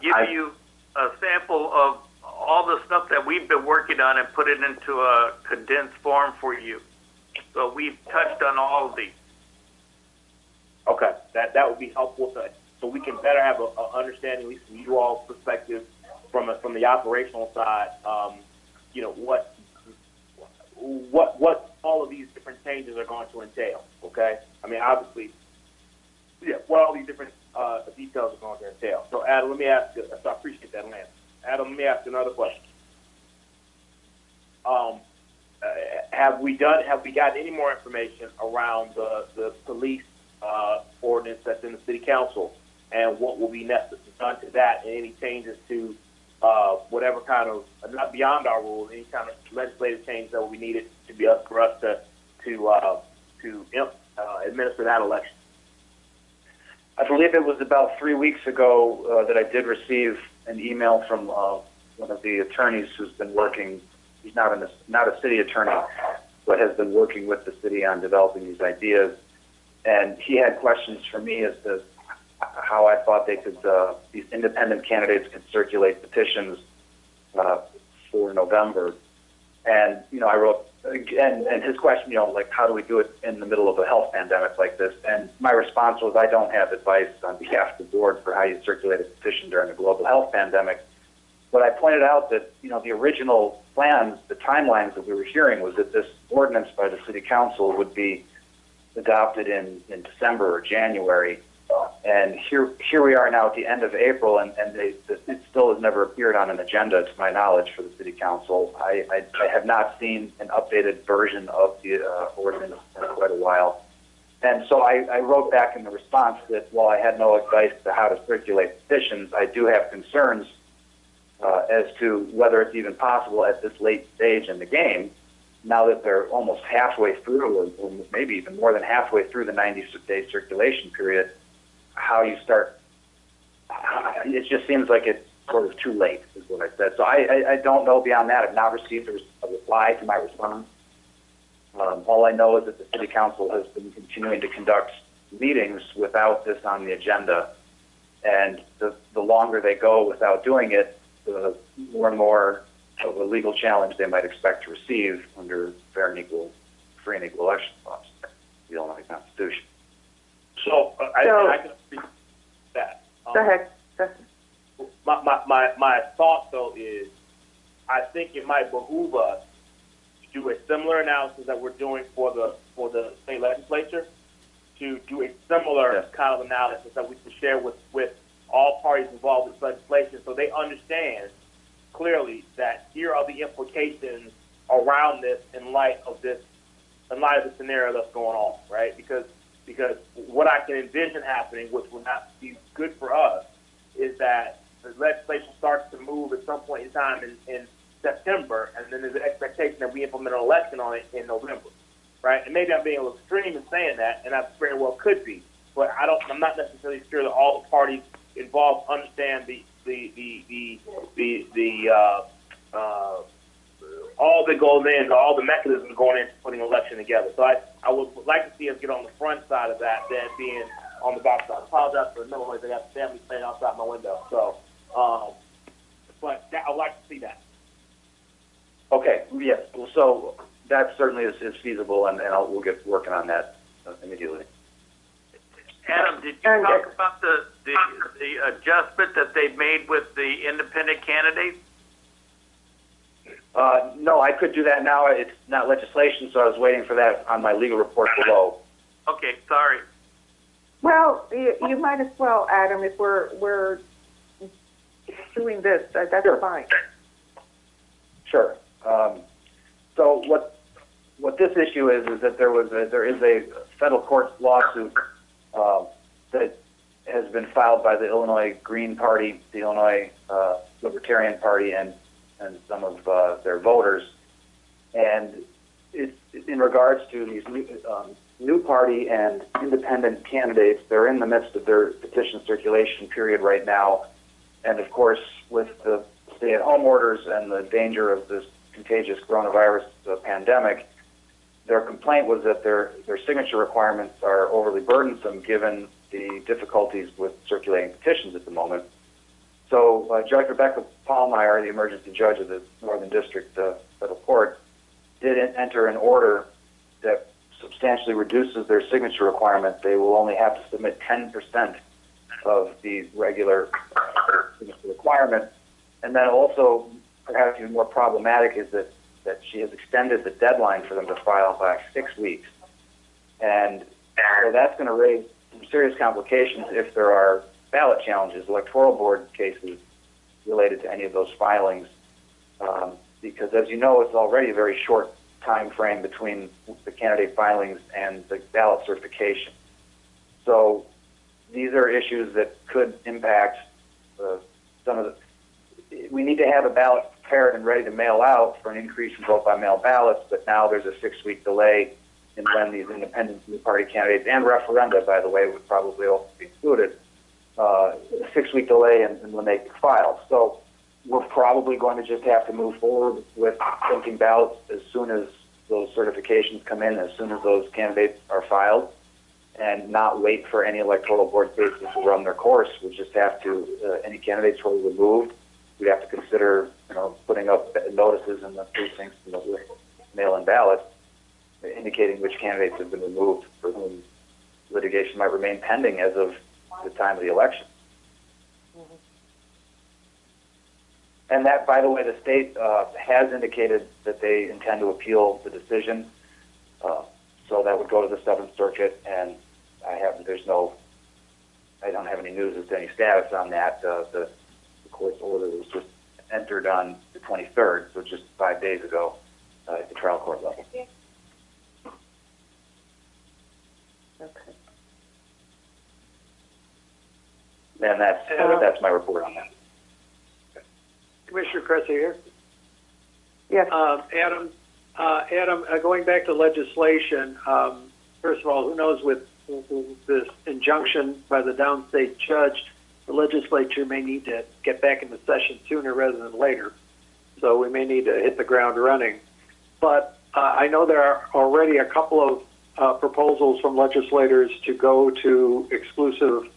give you a sample of all the stuff that we've been working on and put it into a condensed form for you. So we've touched on all of these. Okay, that would be helpful so we can better have an understanding, at least from you all's perspective, from the operational side, you know, what all of these different changes are going to entail. Okay, I mean, obviously, yeah, what all these different details are going to entail. So, Adam, let me ask you. So I appreciate that, Lance. Adam, let me ask you another question. Have we got any more information around the police ordinance that's in the city council, and what will be necessary done to that, and any changes to whatever kind of, not beyond our rules, any kind of legislative change that will be needed to be up for us to administer that election? I believe it was about 3 weeks ago that I did receive an email from one of the attorneys who's been working. He's not a city attorney, but has been working with the city on developing these ideas. And he had questions for me as to how I thought they could, these independent candidates could circulate petitions for November. And, you know, I wrote, and his question, you know, like, how do we do it in the middle of a health pandemic like this? And my response was, I don't have advice on behalf of the board for how you circulate a petition during a global health pandemic. But I pointed out that, you know, the original plans, the timelines that we were hearing was that this ordinance by the city council would be adopted in December or January. And here we are now at the end of April, and it still has never appeared on an agenda, to my knowledge, for the city council. I have not seen an updated version of the ordinance in quite a while. And so I wrote back in the response that while I had no advice to how to circulate petitions, I do have concerns as to whether it's even possible at this late stage in the game, now that they're almost halfway through, or maybe even more than halfway through the 90-day circulation period, how you start. It just seems like it's sort of too late, is what I said. So I don't know beyond that. I've not received a reply to my response. All I know is that the city council has been continuing to conduct meetings without this on the agenda. And the longer they go without doing it, the more and more of a legal challenge they might expect to receive under fair and equal, free and equal election laws, the Illinois Constitution. So I can speak to that. Go ahead. My thought, though, is I think it might behoove us to do a similar analysis that we're doing for the state legislature, to do a similar kind of analysis that we can share with all parties involved in this legislation, so they understand clearly that here are the implications around this in light of the scenario that's going on, right? Because what I can envision happening, which will not be good for us, is that the legislation starts to move at some point in time in September, and then there's an expectation that we implement an election on it in November, right? And maybe I'm being a little extreme in saying that, and I very well could be, but I'm not necessarily sure that all the parties involved understand all that goes in, all the mechanisms going into putting an election together. So I would like to see us get on the front side of that than being on the back side. I apologize for the noise. I got the family playing outside my window. So, but I'd like to see that. Okay, yes. So that certainly is feasible, and we'll get working on that immediately. Adam, did you talk about the adjustment that they've made with the independent candidates? No, I could do that now. It's not legislation, so I was waiting for that on my legal report below. Okay, sorry. Well, you might as well, Adam, if we're doing this. That's sure. Fine. Sure. So what this issue is that there is a federal court lawsuit that has been filed by the Illinois Green Party, the Illinois Libertarian Party, and some of their voters, and it's in regards to these new party and independent candidates. They're in the midst of their petition circulation period right now, and of course, with the stay-at-home orders and the danger of this contagious coronavirus pandemic, their complaint was that their signature requirements are overly burdensome given the difficulties with circulating petitions at the moment. So Judge Rebecca Pallmeyer, the emergency judge of the Northern District Federal Court, did enter an order that substantially reduces their signature requirement. They will only have to submit 10% of the regular signature requirement, And then also, perhaps even more problematic, is that she has extended the deadline for them to file by 6 weeks. And so that's going to raise some serious complications if there are ballot challenges, electoral board cases related to any of those filings. Because as you know, it's already a very short time frame between the candidate filings and the ballot certification. So these are issues that could impact some of the. We need to have a ballot prepared and ready to mail out for an increase in vote-by-mail ballots, but now there's a 6-week delay in when these independent party candidates and referenda, by the way, would probably also be included. A 6-week delay in when they file. So we're probably going to just have to move forward with printing ballots as soon as those certifications come in, as soon as those candidates are filed, and not wait for any electoral board cases to run their course. We'll just have to, any candidates who are removed, we'd have to consider, putting up notices in the precincts and the mail-in ballots indicating which candidates have been removed for whom litigation might remain pending as of the time of the election. And that, by the way, the state has indicated that they intend to appeal the decision. So that would go to the 7th Circuit, and I don't have any news as to any status on that. The court's order was just entered on the 23rd, so just 5 days ago at the trial court level. Okay. And that's my report on that. Commissioner Kresse here. Yes. Adam, going back to legislation, first of all, who knows with this injunction by the downstate judge, the legislature may need to get back into session sooner rather than later. So we may need to hit the ground running. But I know there are already a couple of proposals from legislators to go to exclusive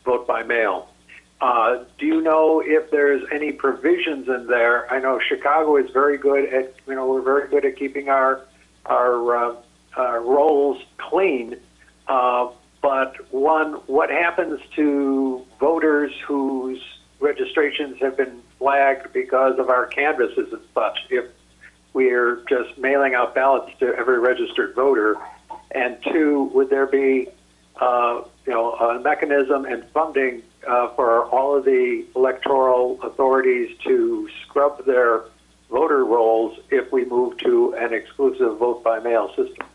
vote by mail. Do you know if there's any provisions in there? I know Chicago is very good at, we're very good at keeping our rolls clean. But what happens to voters whose registrations have been flagged because of our canvases and such? If we're just mailing out ballots to every registered voter, and two, would there be a mechanism and funding for all of the electoral authorities to scrub their voter rolls if we move to an exclusive vote-by-mail system?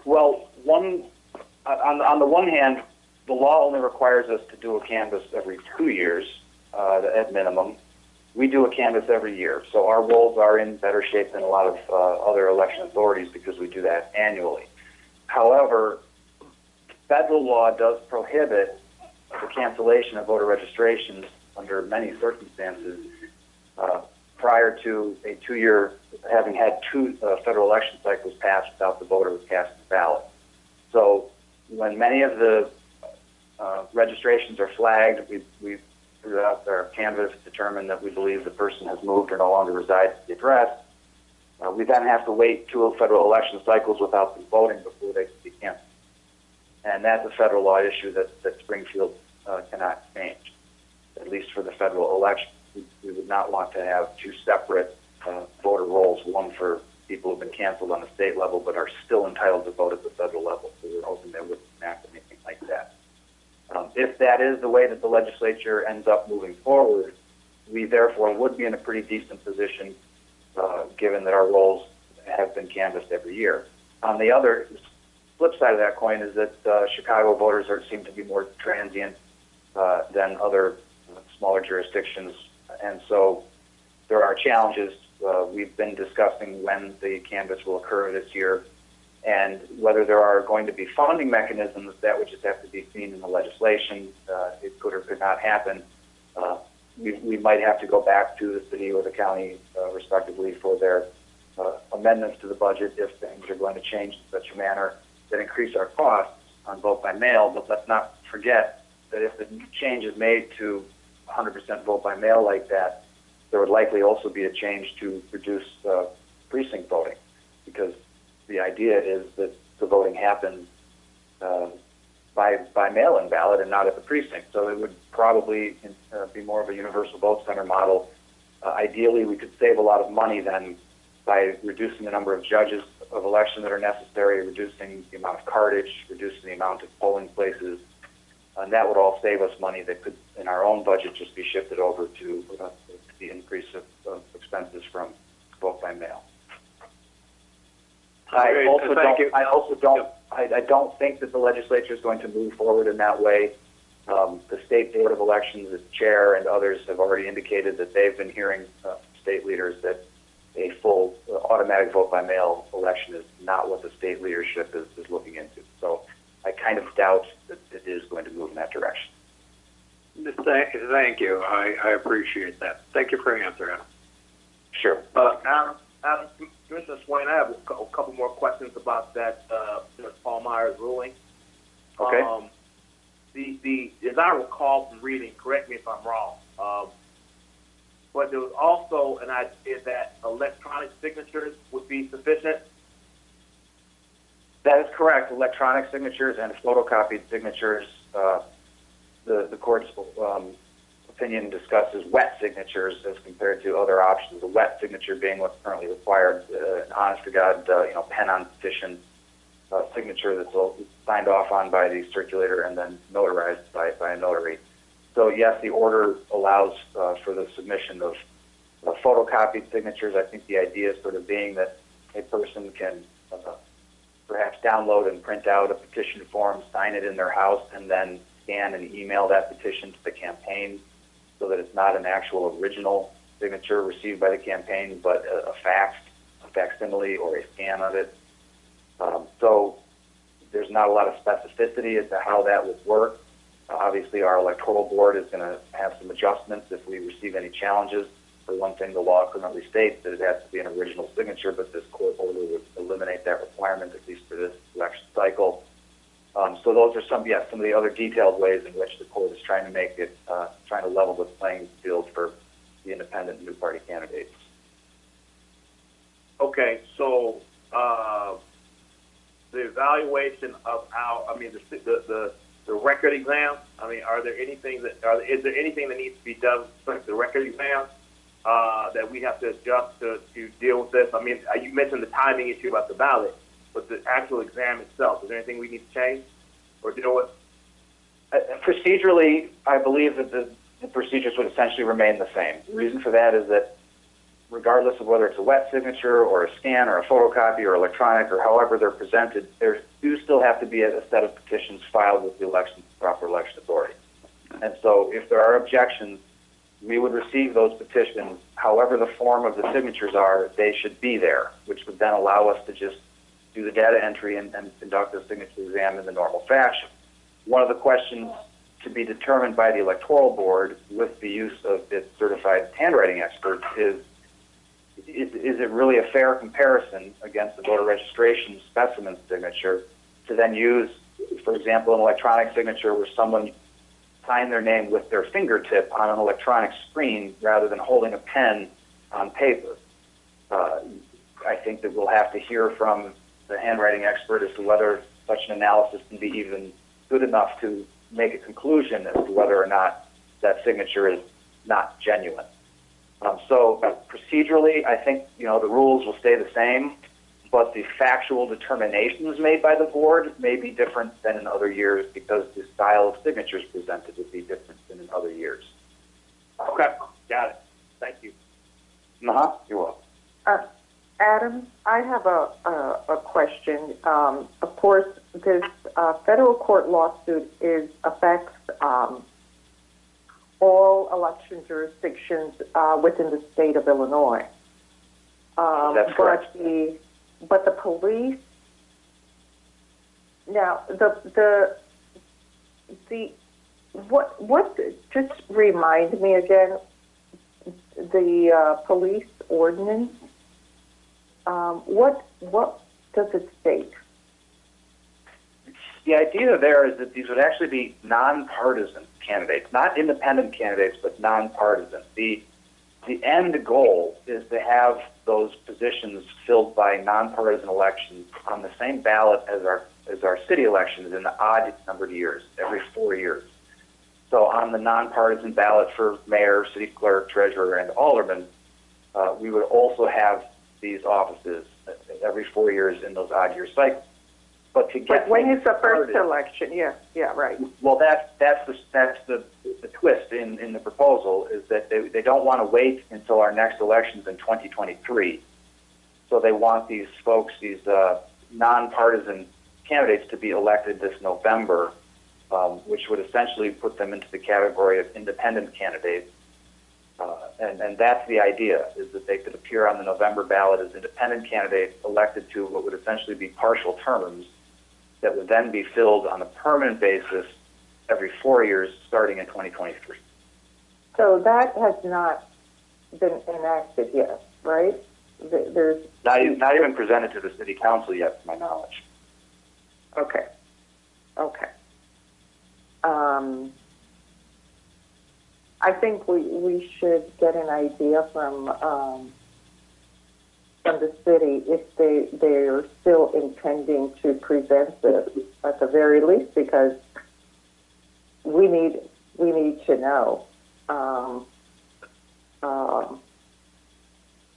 Well, on the one hand, the law only requires us to do a canvass every 2 years at minimum. We do a canvass every year, so our rolls are in better shape than a lot of other election authorities because we do that annually. However, federal law does prohibit the cancellation of voter registrations under many circumstances prior to a 2-year, having had 2 federal election cycles passed without the voter casting the ballot. So when many of the registrations are flagged, we throughout our canvass determine that we believe the person has moved or no longer resides at the address. We then have to wait 2 federal election cycles without them voting before they can be canceled. And that's a federal law issue that Springfield cannot change, at least for the federal election. We would not want to have 2 separate voter rolls, one for people who have been canceled on the state level but are still entitled to vote at the federal level. So we're hoping they wouldn't enact anything like that. If that is the way that the legislature ends up moving forward, we therefore would be in a pretty decent position given that our rolls have been canvassed every year. On the other flip side of that coin is that Chicago voters seem to be more transient than other smaller jurisdictions, and so there are challenges. We've been discussing when the canvass will occur this year, and whether there are going to be funding mechanisms. That would just have to be seen in the legislation. It could or could not happen. We might have to go back to the city or the county, respectively, for their amendments to the budget if things are going to change in such a manner that increase our costs on vote by mail. But let's not forget that if the change is made to 100% vote by mail like that, there would likely also be a change to reduce precinct voting, because the idea is that the voting happens by mail-in ballot and not at the precinct. So it would probably be more of a universal vote center model. Ideally, we could save a lot of money then by reducing the number of judges of election that are necessary, reducing the amount of cartage, reducing the amount of polling places, and that would all save us money that could, in our own budget, just be shifted over to the increase of expenses from vote by mail. I don't think that the legislature is going to move forward in that way. The State Board of Elections, its chair and others have already indicated that they've been hearing state leaders that a full automatic vote by mail election is not what the state leadership is looking into. So I kind of doubt that it is going to move in that direction. Thank you. I appreciate that. Thank you for your answer, Adam. Sure. Adam, Commissioner Swain, I have a couple more questions about that Judge Paul Meyer's ruling. Okay. As I recall from reading, correct me if I'm wrong, but there was also an idea that electronic signatures would be sufficient. That is correct. Electronic signatures and photocopied signatures. The court's opinion discusses wet signatures as compared to other options. A wet signature being what's currently required, an honest-to-God, pen on petition signature that's signed off on by the circulator and then notarized by a notary. So yes, the order allows for the submission of photocopied signatures. I think the idea is sort of being that a person can perhaps download and print out a petition form, sign it in their house, and then scan and email that petition to the campaign so that it's not an actual original signature received by the campaign, but a facsimile or a scan of it. So there's not a lot of specificity as to how that would work. Obviously, our electoral board is going to have some adjustments if we receive any challenges. For one thing, the law currently states that it has to be an original signature, but this court order would eliminate that requirement, at least for this election cycle. So those are some of the other detailed ways in which the court is trying to make it, trying to level the playing field for the independent and new party candidates. Okay, so the evaluation of the record exam. I mean, is there anything that needs to be done with the record exam that we have to adjust to deal with this? I mean, you mentioned the timing issue about the ballot, but the actual exam itself, is there anything we need to change or deal with? Procedurally, I believe that the procedures would essentially remain the same. The reason for that is that regardless of whether it's a wet signature or a scan or a photocopy or electronic or however they're presented, there do still have to be a set of petitions filed with the proper election authority. And so if there are objections, we would receive those petitions. However the form of the signatures are, they should be there, which would then allow us to just do the data entry and conduct the signature exam in the normal fashion. One of the questions to be determined by the electoral board with the use of its certified handwriting experts is it really a fair comparison against the voter registration specimen signature to then use, for example, an electronic signature where someone signed their name with their fingertip on an electronic screen rather than holding a pen on paper? I think that we'll have to hear from the handwriting expert as to whether such an analysis can be even good enough to make a conclusion as to whether or not that signature is not genuine. So procedurally, I think the rules will stay the same, but the factual determinations made by the board may be different than in other years because the style of signatures presented would be different than in other years. Okay, got it. Thank you. You're welcome. Adam, I have a question. Of course, this federal court lawsuit affects all election jurisdictions within the state of Illinois. That's correct. But the police. Now, what? Just remind me again. The police ordinance. What does it state? The idea there is that these would actually be nonpartisan candidates, not independent candidates, but nonpartisan. The end goal is to have those positions filled by nonpartisan elections on the same ballot as is our city elections in the odd numbered years, every 4 years. So on the nonpartisan ballot for mayor, city clerk, treasurer, and alderman, we would also have these offices every 4 years in those odd year cycles. But to get when is the first started, election? Yeah, right. well, that's the twist in the proposal, is that they don't want to wait until our next elections in 2023. So they want these folks, these nonpartisan candidates, to be elected this November, which would essentially put them into the category of independent candidates. And that's the idea, is that they could appear on the November ballot as independent candidates elected to what would essentially be partial terms that would then be filled on a permanent basis every 4 years starting in 2023. So that has not been enacted yet, right? There's not even presented to the city council yet, to my knowledge. Okay. I think we should get an idea from the city if they're still intending to present this at the very least, because we need to know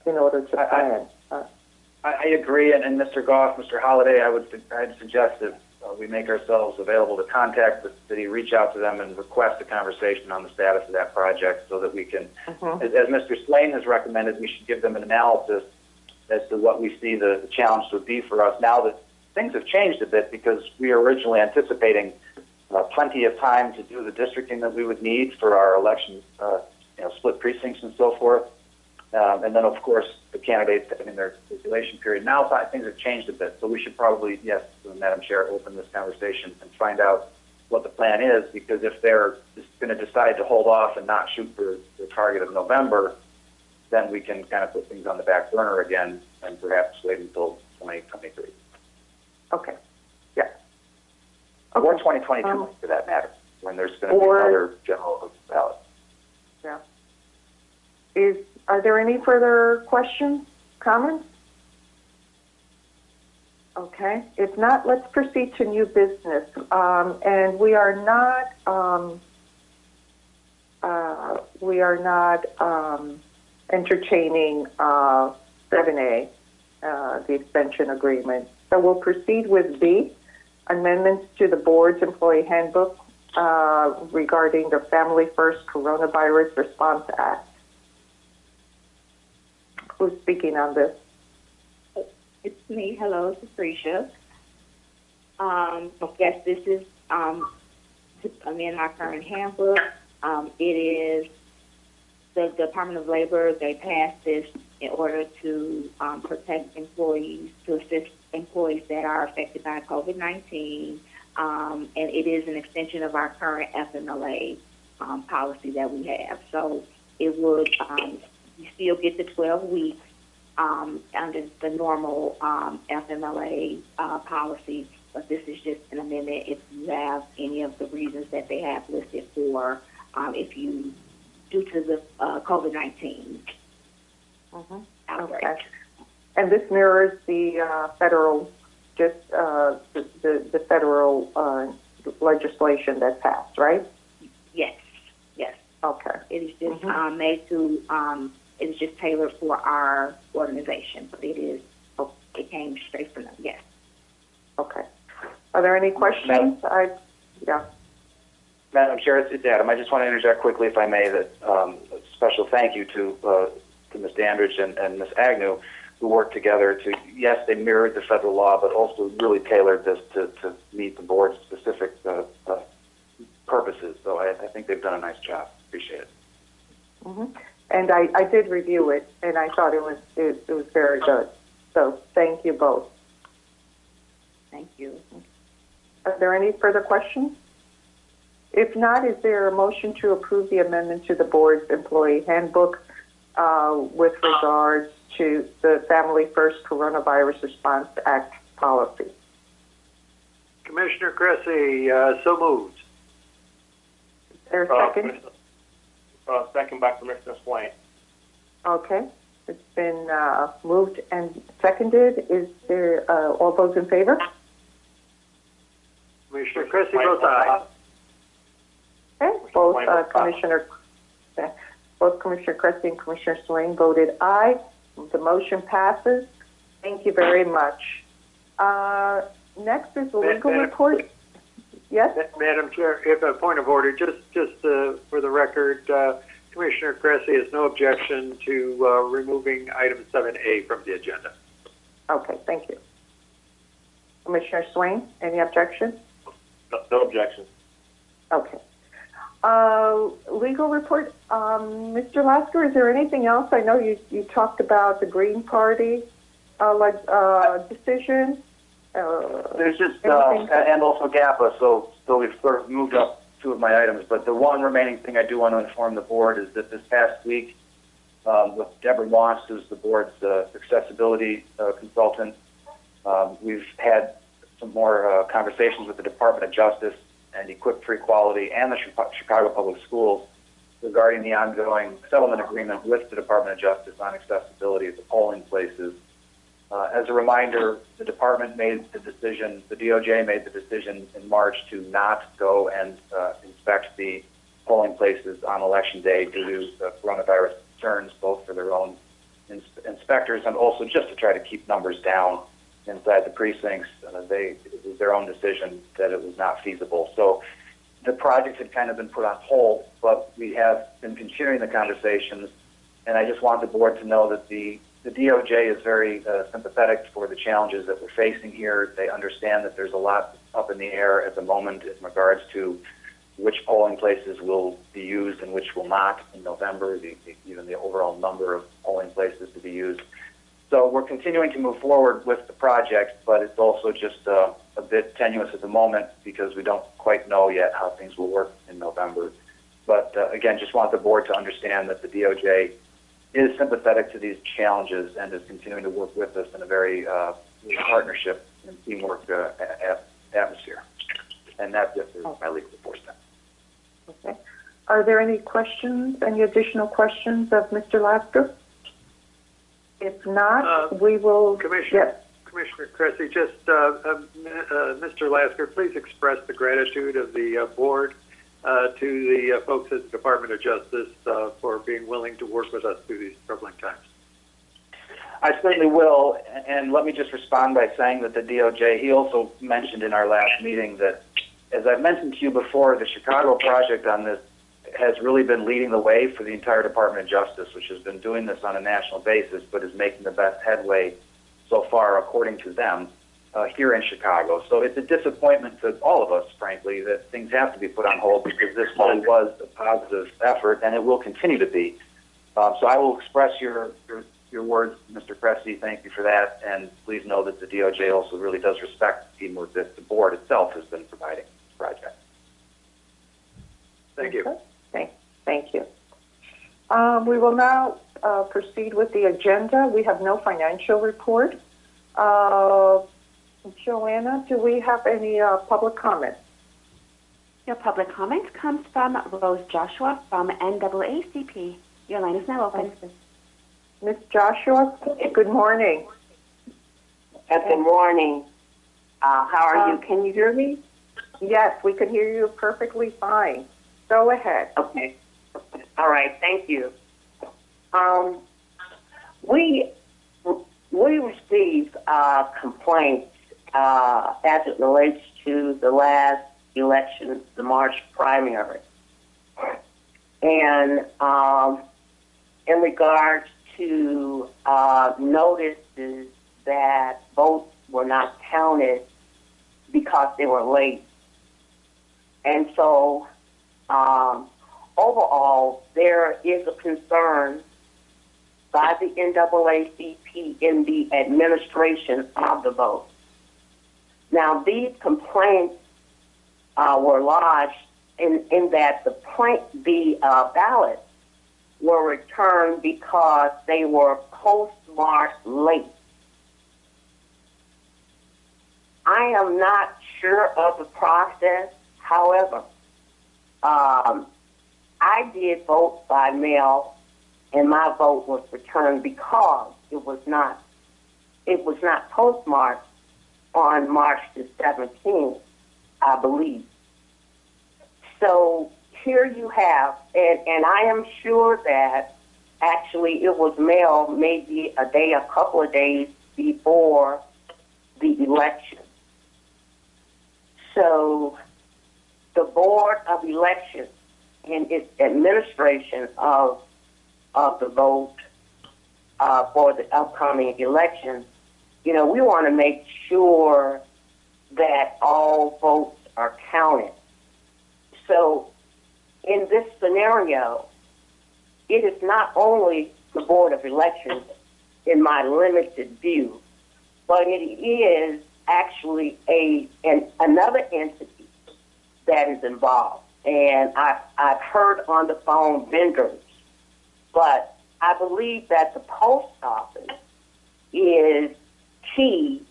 in order to plan. I agree, and Mr. Gough, Mr. Holliday, I'd suggest that we make ourselves available to contact the city, reach out to them, and request a conversation on the status of that project, so that we can, as Mr. Swain has recommended, we should give them an analysis as to what we see the challenge would be for us. Now that things have changed a bit, because we are originally anticipating plenty of time to do the districting that we would need for our election, split precincts and so forth. And then, of course, the candidates in their circulation period. Now things have changed a bit, so we should probably, yes, Madam Chair, open this conversation and find out what the plan is, because if they're going to decide to hold off and not shoot for the target of November, then we can kind of put things on the back burner again and perhaps wait until 2023. Okay. Yeah. Or 2022, for that matter, when there's going to be another general ballot. Yeah. Are there any further questions, comments? Okay. If not, let's proceed to new business. And we are not entertaining 7A, the extension agreement. So we'll proceed with B, amendments to the board's employee handbook regarding the Family First Coronavirus Response Act. Who's speaking on this? It's me. Hello, it's Patricia. Yes, this is to amend our current handbook. It is the Department of Labor. They passed this in order to protect employees, to assist employees that are affected by COVID-19, and it is an extension of our current FMLA policy that we have. So it would. You still get the 12 weeks under the normal FMLA policy, but this is just an amendment if you have any of the reasons that they have listed for, if you, due to the COVID-19 outbreak. Okay. And this mirrors the federal, the federal legislation that passed, right? Yes. Okay. It is just made to. It is just tailored for our organization, but it came straight from them. Yes. Okay. Are there any questions? Madam Chair, it's Adam. I just want to interject quickly, if I may, that a special thank you to Ms. Dandridge and Ms. Agnew, who worked together to, yes, they mirrored the federal law, but also really tailored this to meet the board's specific purposes. So I think they've done a nice job. Appreciate it. And I did review it, and I thought it was very good. So thank you both. Thank you. Are there any further questions? If not, is there a motion to approve the amendment to the board's employee handbook with regards to the Family First Coronavirus Response Act policy? Commissioner Kresse, so moved. Is there a second? Second by Commissioner Swain. Okay. It's been moved and seconded. Is there all those in favor? Commissioner Kresse votes aye. Okay, both Commissioner Kresse and Commissioner Swain voted aye. The motion passes. Thank you very much. Next is the legal report. Yes? Madam Chair, if a point of order, just for the record, Commissioner Kresse has no objection to removing item 7A from the agenda. Okay, thank you. Commissioner Swain, any objection? No objection. Okay. Legal report. Mr. Lasker, is there anything else? I know you talked about the Green Party decision. There's just, and also GAPA, so we've sort of moved up two of my items, but the one remaining thing I do want to inform the board is that this past week, with Deborah Moss, who's the board's accessibility consultant, we've had some more conversations with the Department of Justice and Equip for Equality and the Chicago Public Schools regarding the ongoing settlement agreement with the Department of Justice on accessibility at the polling places. As a reminder, the department made the decision, the DOJ made the decision in March to not go and inspect the polling places on Election Day due to coronavirus concerns, both for their own inspectors and also just to try to keep numbers down inside the precincts. It was their own decision that it was not feasible. So the project had kind of been put on hold, but we have been continuing the conversations, and I just want the board to know that the DOJ is very sympathetic for the challenges that we're facing here. They understand that there's a lot up in the air at the moment in regards to which polling places will be used and which will not in November, even the overall number of polling places to be used. So we're continuing to move forward with the project, but it's also just a bit tenuous at the moment because we don't quite know yet how things will work in November. But again, just want the board to understand that the DOJ is sympathetic to these challenges and is continuing to work with us in a very partnership and teamwork atmosphere. And that's it for my legal report. Okay. Are there any questions, any additional questions of Mr. Lasker? If not, we will... Commissioner Kresse, just Mr. Lasker, please express the gratitude of the board to the folks at the Department of Justice for being willing to work with us through these troubling times. I certainly will, and let me just respond by saying that the DOJ, he also mentioned in our last meeting that, as I've mentioned to you before, the Chicago project on this has really been leading the way for the entire Department of Justice, which has been doing this on a national basis, but is making the best headway so far, according to them, here in Chicago. So it's a disappointment to all of us, frankly, that things have to be put on hold because this really was a positive effort, and it will continue to be. So I will express your words, Mr. Kresse. Thank you for that, and please know that the DOJ also really does respect the teamwork that the board itself has been providing this project. Thank you. Thank you. We will now proceed with the agenda. We have no financial report. Joanna, do we have any public comment? Your public comment comes from Rose Joshua from NAACP. Your line is now open. Ms. Joshua, good morning. Good morning. How are you? Can you hear me? Yes, we can hear you perfectly fine. Go ahead. Okay. All right. Thank you. We received complaints as it relates to the last election, the March primary, and in regards to notices that votes were not counted because they were late, and so. Overall, there is a concern by the NAACP in the administration of the vote. Now, these complaints were lodged in that the ballots were returned because they were postmarked late. I am not sure of the process. However, I did vote by mail, and my vote was returned because it was not postmarked on March the 17th. I believe. So here you have, and I am sure that actually it was mailed maybe a couple of days before the election. So the Board of Elections in its administration of the vote for the upcoming election, we want to make sure that all votes are counted. So in this scenario, it is not only the Board of Elections, in my limited view, but it is actually another entity that is involved. And I've heard on the phone vendors, but I believe that the post office is key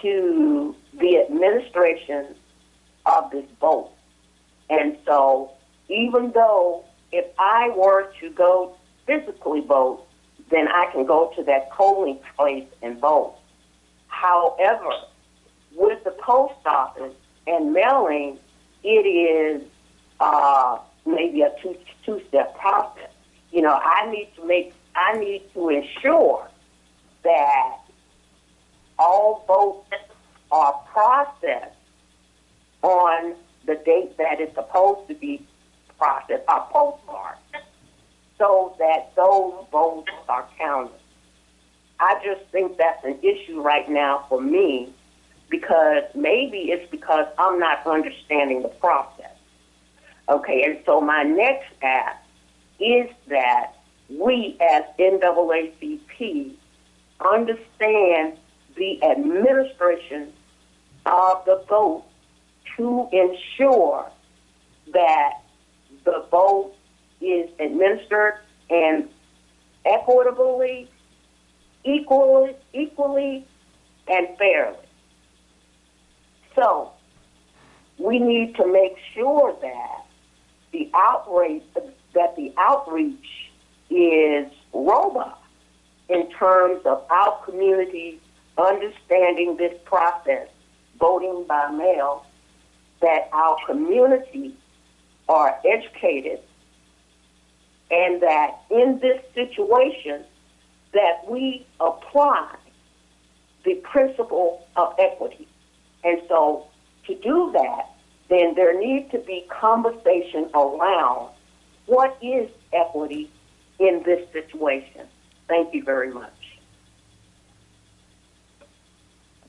to the administration of this vote. And so even though if I were to go physically vote, then I can go to that polling place and vote. However, with the post office and mailing, it is maybe a two-step process. I need to ensure that all votes are processed on the date that it's supposed to be processed, or postmarked, so that those votes are counted. I just think that's an issue right now for me, because maybe it's because I'm not understanding the process. Okay, and so my next ask is that we as NAACP understand the administration of the vote to ensure that the vote is administered and equitably, equally, and fairly. So we need to make sure that the outreach is robust in terms of our community understanding this process, voting by mail, that our community are educated, and that in this situation that we apply the principle of equity. And so to do that, then there needs to be conversation around what is equity in this situation. Thank you very much.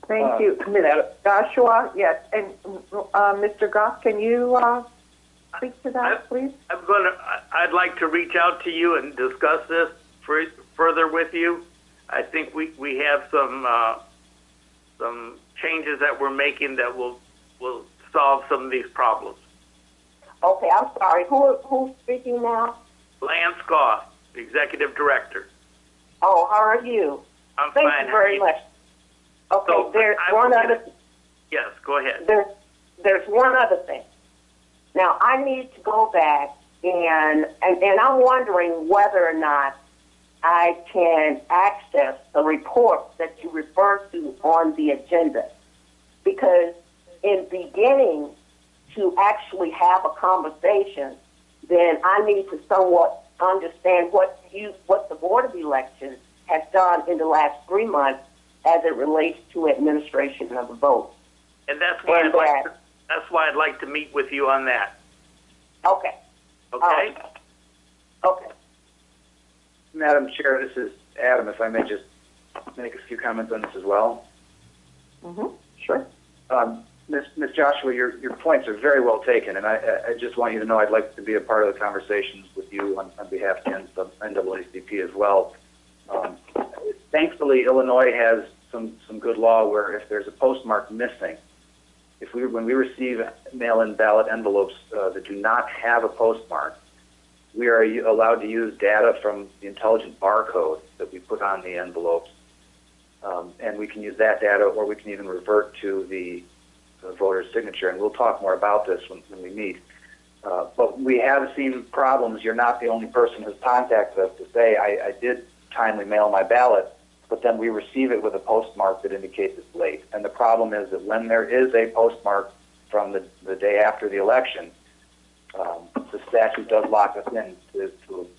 Thank you. Joshua, yes. And Mr. Gough, can you speak to that, please? I'd like to reach out to you and discuss this further with you. I think we have some changes that we're making that will solve some of these problems. Okay, I'm sorry. Who's speaking now? Lance Gough, Executive Director. Oh, how are you? I'm Thank fine. you very much. Okay, So, there's one other. Yes, go ahead. There's one other thing. Now I need to go back and I'm wondering whether or not I can access the report that you refer to on the agenda, because in beginning to actually have a conversation, then I need to somewhat understand what the Board of Elections has done in the last 3 months as it relates to administration of the vote. And that's why I'd like to meet with you on that. Okay. Okay. Okay. Madam Chair, this is Adam. If I may just make a few comments on this as well. Mm-hmm. Sure. Ms. Joshua, your points are very well taken, and I just want you to know I'd like to be a part of the conversations with you on behalf of NAACP as well. Thankfully, Illinois has some good law where if there's a postmark missing, when we receive mail-in ballot envelopes that do not have a postmark, we are allowed to use data from the intelligent barcode that we put on the envelopes, and we can use that data, or we can even revert to the voter's signature, and we'll talk more about this when we meet. But we have seen problems. You're not the only person who's contacted us to say, I did timely mail my ballot, but then we receive it with a postmark that indicates it's late. And the problem is that when there is a postmark from the day after the election, the statute does lock us in to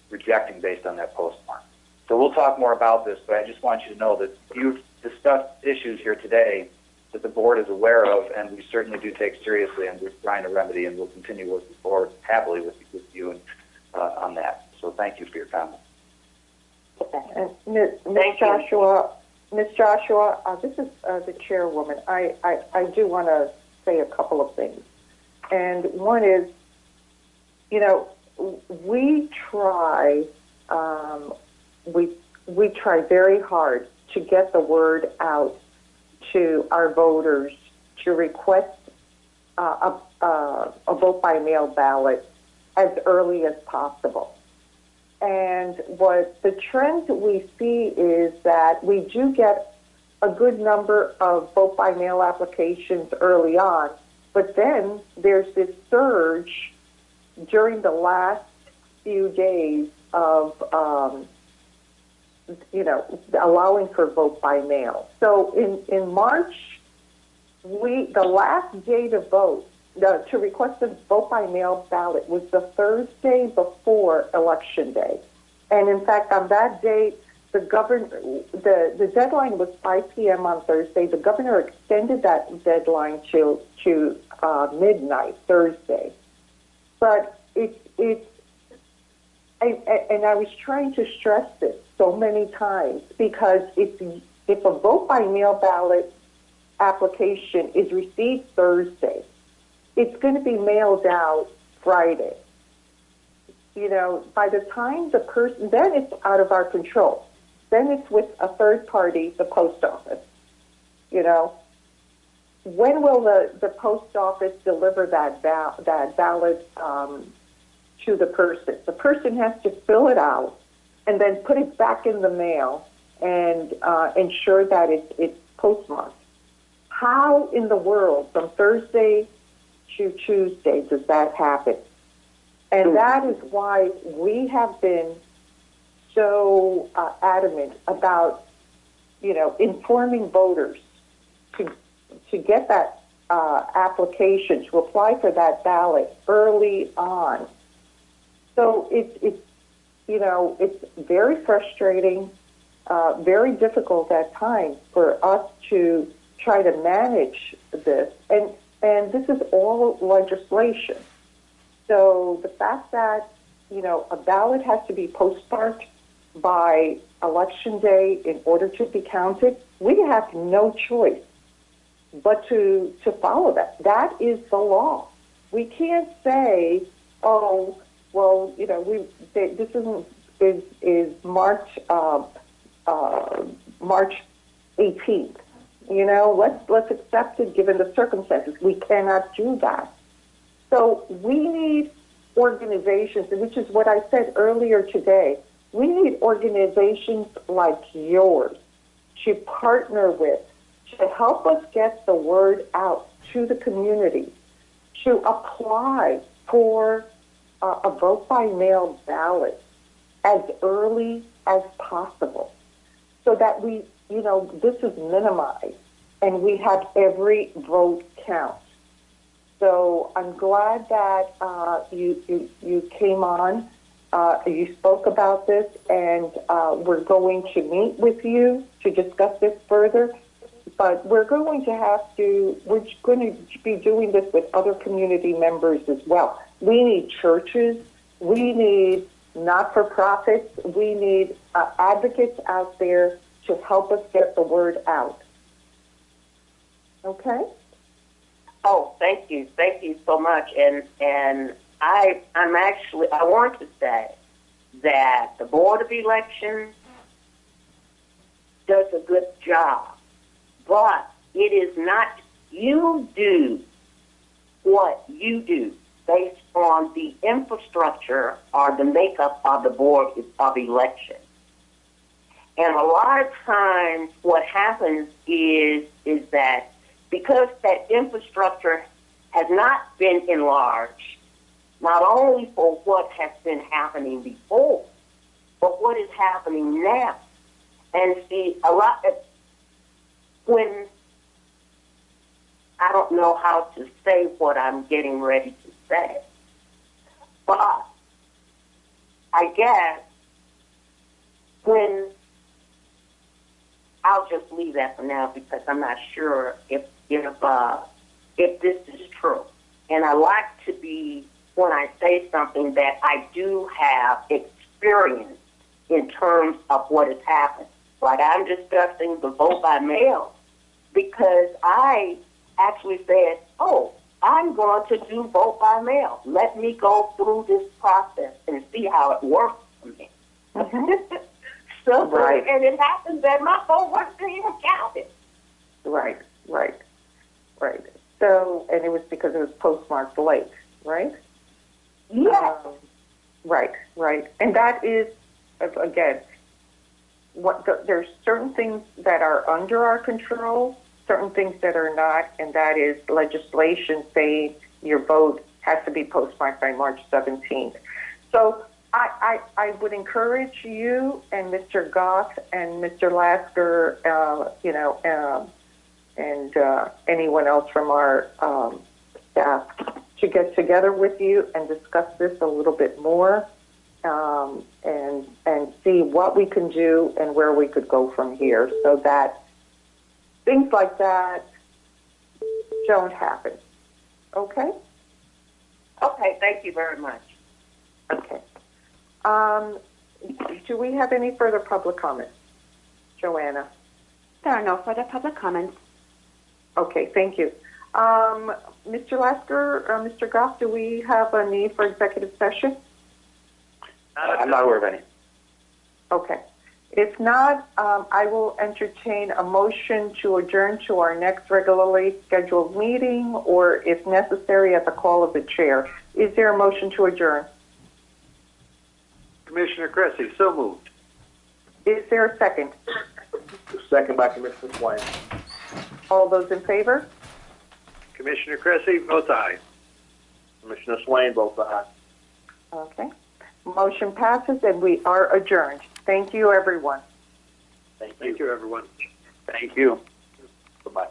rejecting based on that postmark. So we'll talk more about this, but I just want you to know that you've discussed issues here today that the board is aware of, and we certainly do take seriously, and we're trying to remedy, and we'll continue working forward happily with you and, on that. So thank you for your comment. And Ms. Joshua, this is the chairwoman. I do want to say a couple of things. And one is, you know, we try very hard to get the word out to our voters to request a vote by mail ballot as early as possible. And what the trend we see is that we do get a good number of vote by mail applications early on, but then there's this surge during the last few days of, allowing for vote by mail. So in March, the last day to vote, to request a vote by mail ballot was the Thursday before Election Day. And in fact, on that date, the deadline was 5 p.m. on Thursday. The governor extended that deadline to midnight Thursday. But and I was trying to stress this so many times, because if a vote by mail ballot application is received Thursday, it's going to be mailed out Friday. You know, by the time the person, then it's out of our control. Then it's with a third party, the post office. You know, when will the post office deliver that ballot to the person? The person has to fill it out and then put it back in the mail and ensure that it's postmarked. How in the world, from Thursday to Tuesday, does that happen? And that is why we have been so adamant about, informing voters to get that application, to apply for that ballot early on. So it's very frustrating, very difficult at times for us to try to manage this. And this is all legislation. So the fact that, a ballot has to be postmarked by Election Day in order to be counted, we have no choice but to follow that. That is the law. We can't say, oh, well, this is March 18th. Let's accept it given the circumstances. We cannot do that. So we need organizations, which is what I said earlier today. We need organizations like yours to partner with, to help us get the word out to the community, to apply for a vote by mail ballot as early as possible, so that this is minimized and we have every vote count. So I'm glad that you came on, you spoke about this, and we're going to meet with you to discuss this further. But we're going to be doing this with other community members as well. We need churches, we need not-for-profits, we need advocates out there to help us get the word out. Okay? Oh, thank you so much. And I want to say that the Board of Elections does a good job, but it is not, you do what you do based on the infrastructure or the makeup of the Board of Elections. And a lot of times what happens is that because that infrastructure has not been enlarged, not only for what has been happening before, but what is happening now. And see, when I don't know how to say what I'm getting ready to say. But I guess I'll just leave that for now because I'm not sure if this is true. And I like to be, when I say something, that I do have experience in terms of what has happened. Like I'm discussing the vote by mail because I actually said, oh, I'm going to do vote by mail. Let me go through this process and see how it works for me. Mm-hmm. So, right. And it happened that my vote wasn't even counted. Right. So, and it was because it was postmarked late, right? Yeah. Right. And that is, again, there's certain things that are under our control, certain things that are not, and that is legislation saying your vote has to be postmarked by March 17th. So I would encourage you and Mr. Gough and Mr. Lasker, and anyone else from our staff to get together with you and discuss this a little bit more, and see what we can do and where we could go from here, so that things like that don't happen. Okay? Okay, thank you very much. Okay. Do we have any further public comments? Joanna? There are no further public comments. Okay, thank you. Mr. Lasker, Mr. Gough, do we have a need for executive session? I'm not aware of any. Okay. If not, I will entertain a motion to adjourn to our next regularly scheduled meeting, or if necessary, at the call of the chair. Is there a motion to adjourn? Commissioner Kresse, so moved. Is there a second? Second by Commissioner Swain. All those in favor? Commissioner Kresse votes aye. Commissioner Swain votes aye. Okay. Motion passes and we are adjourned. Thank you, everyone. Thank you. Thank you, everyone. Thank you. Goodbye.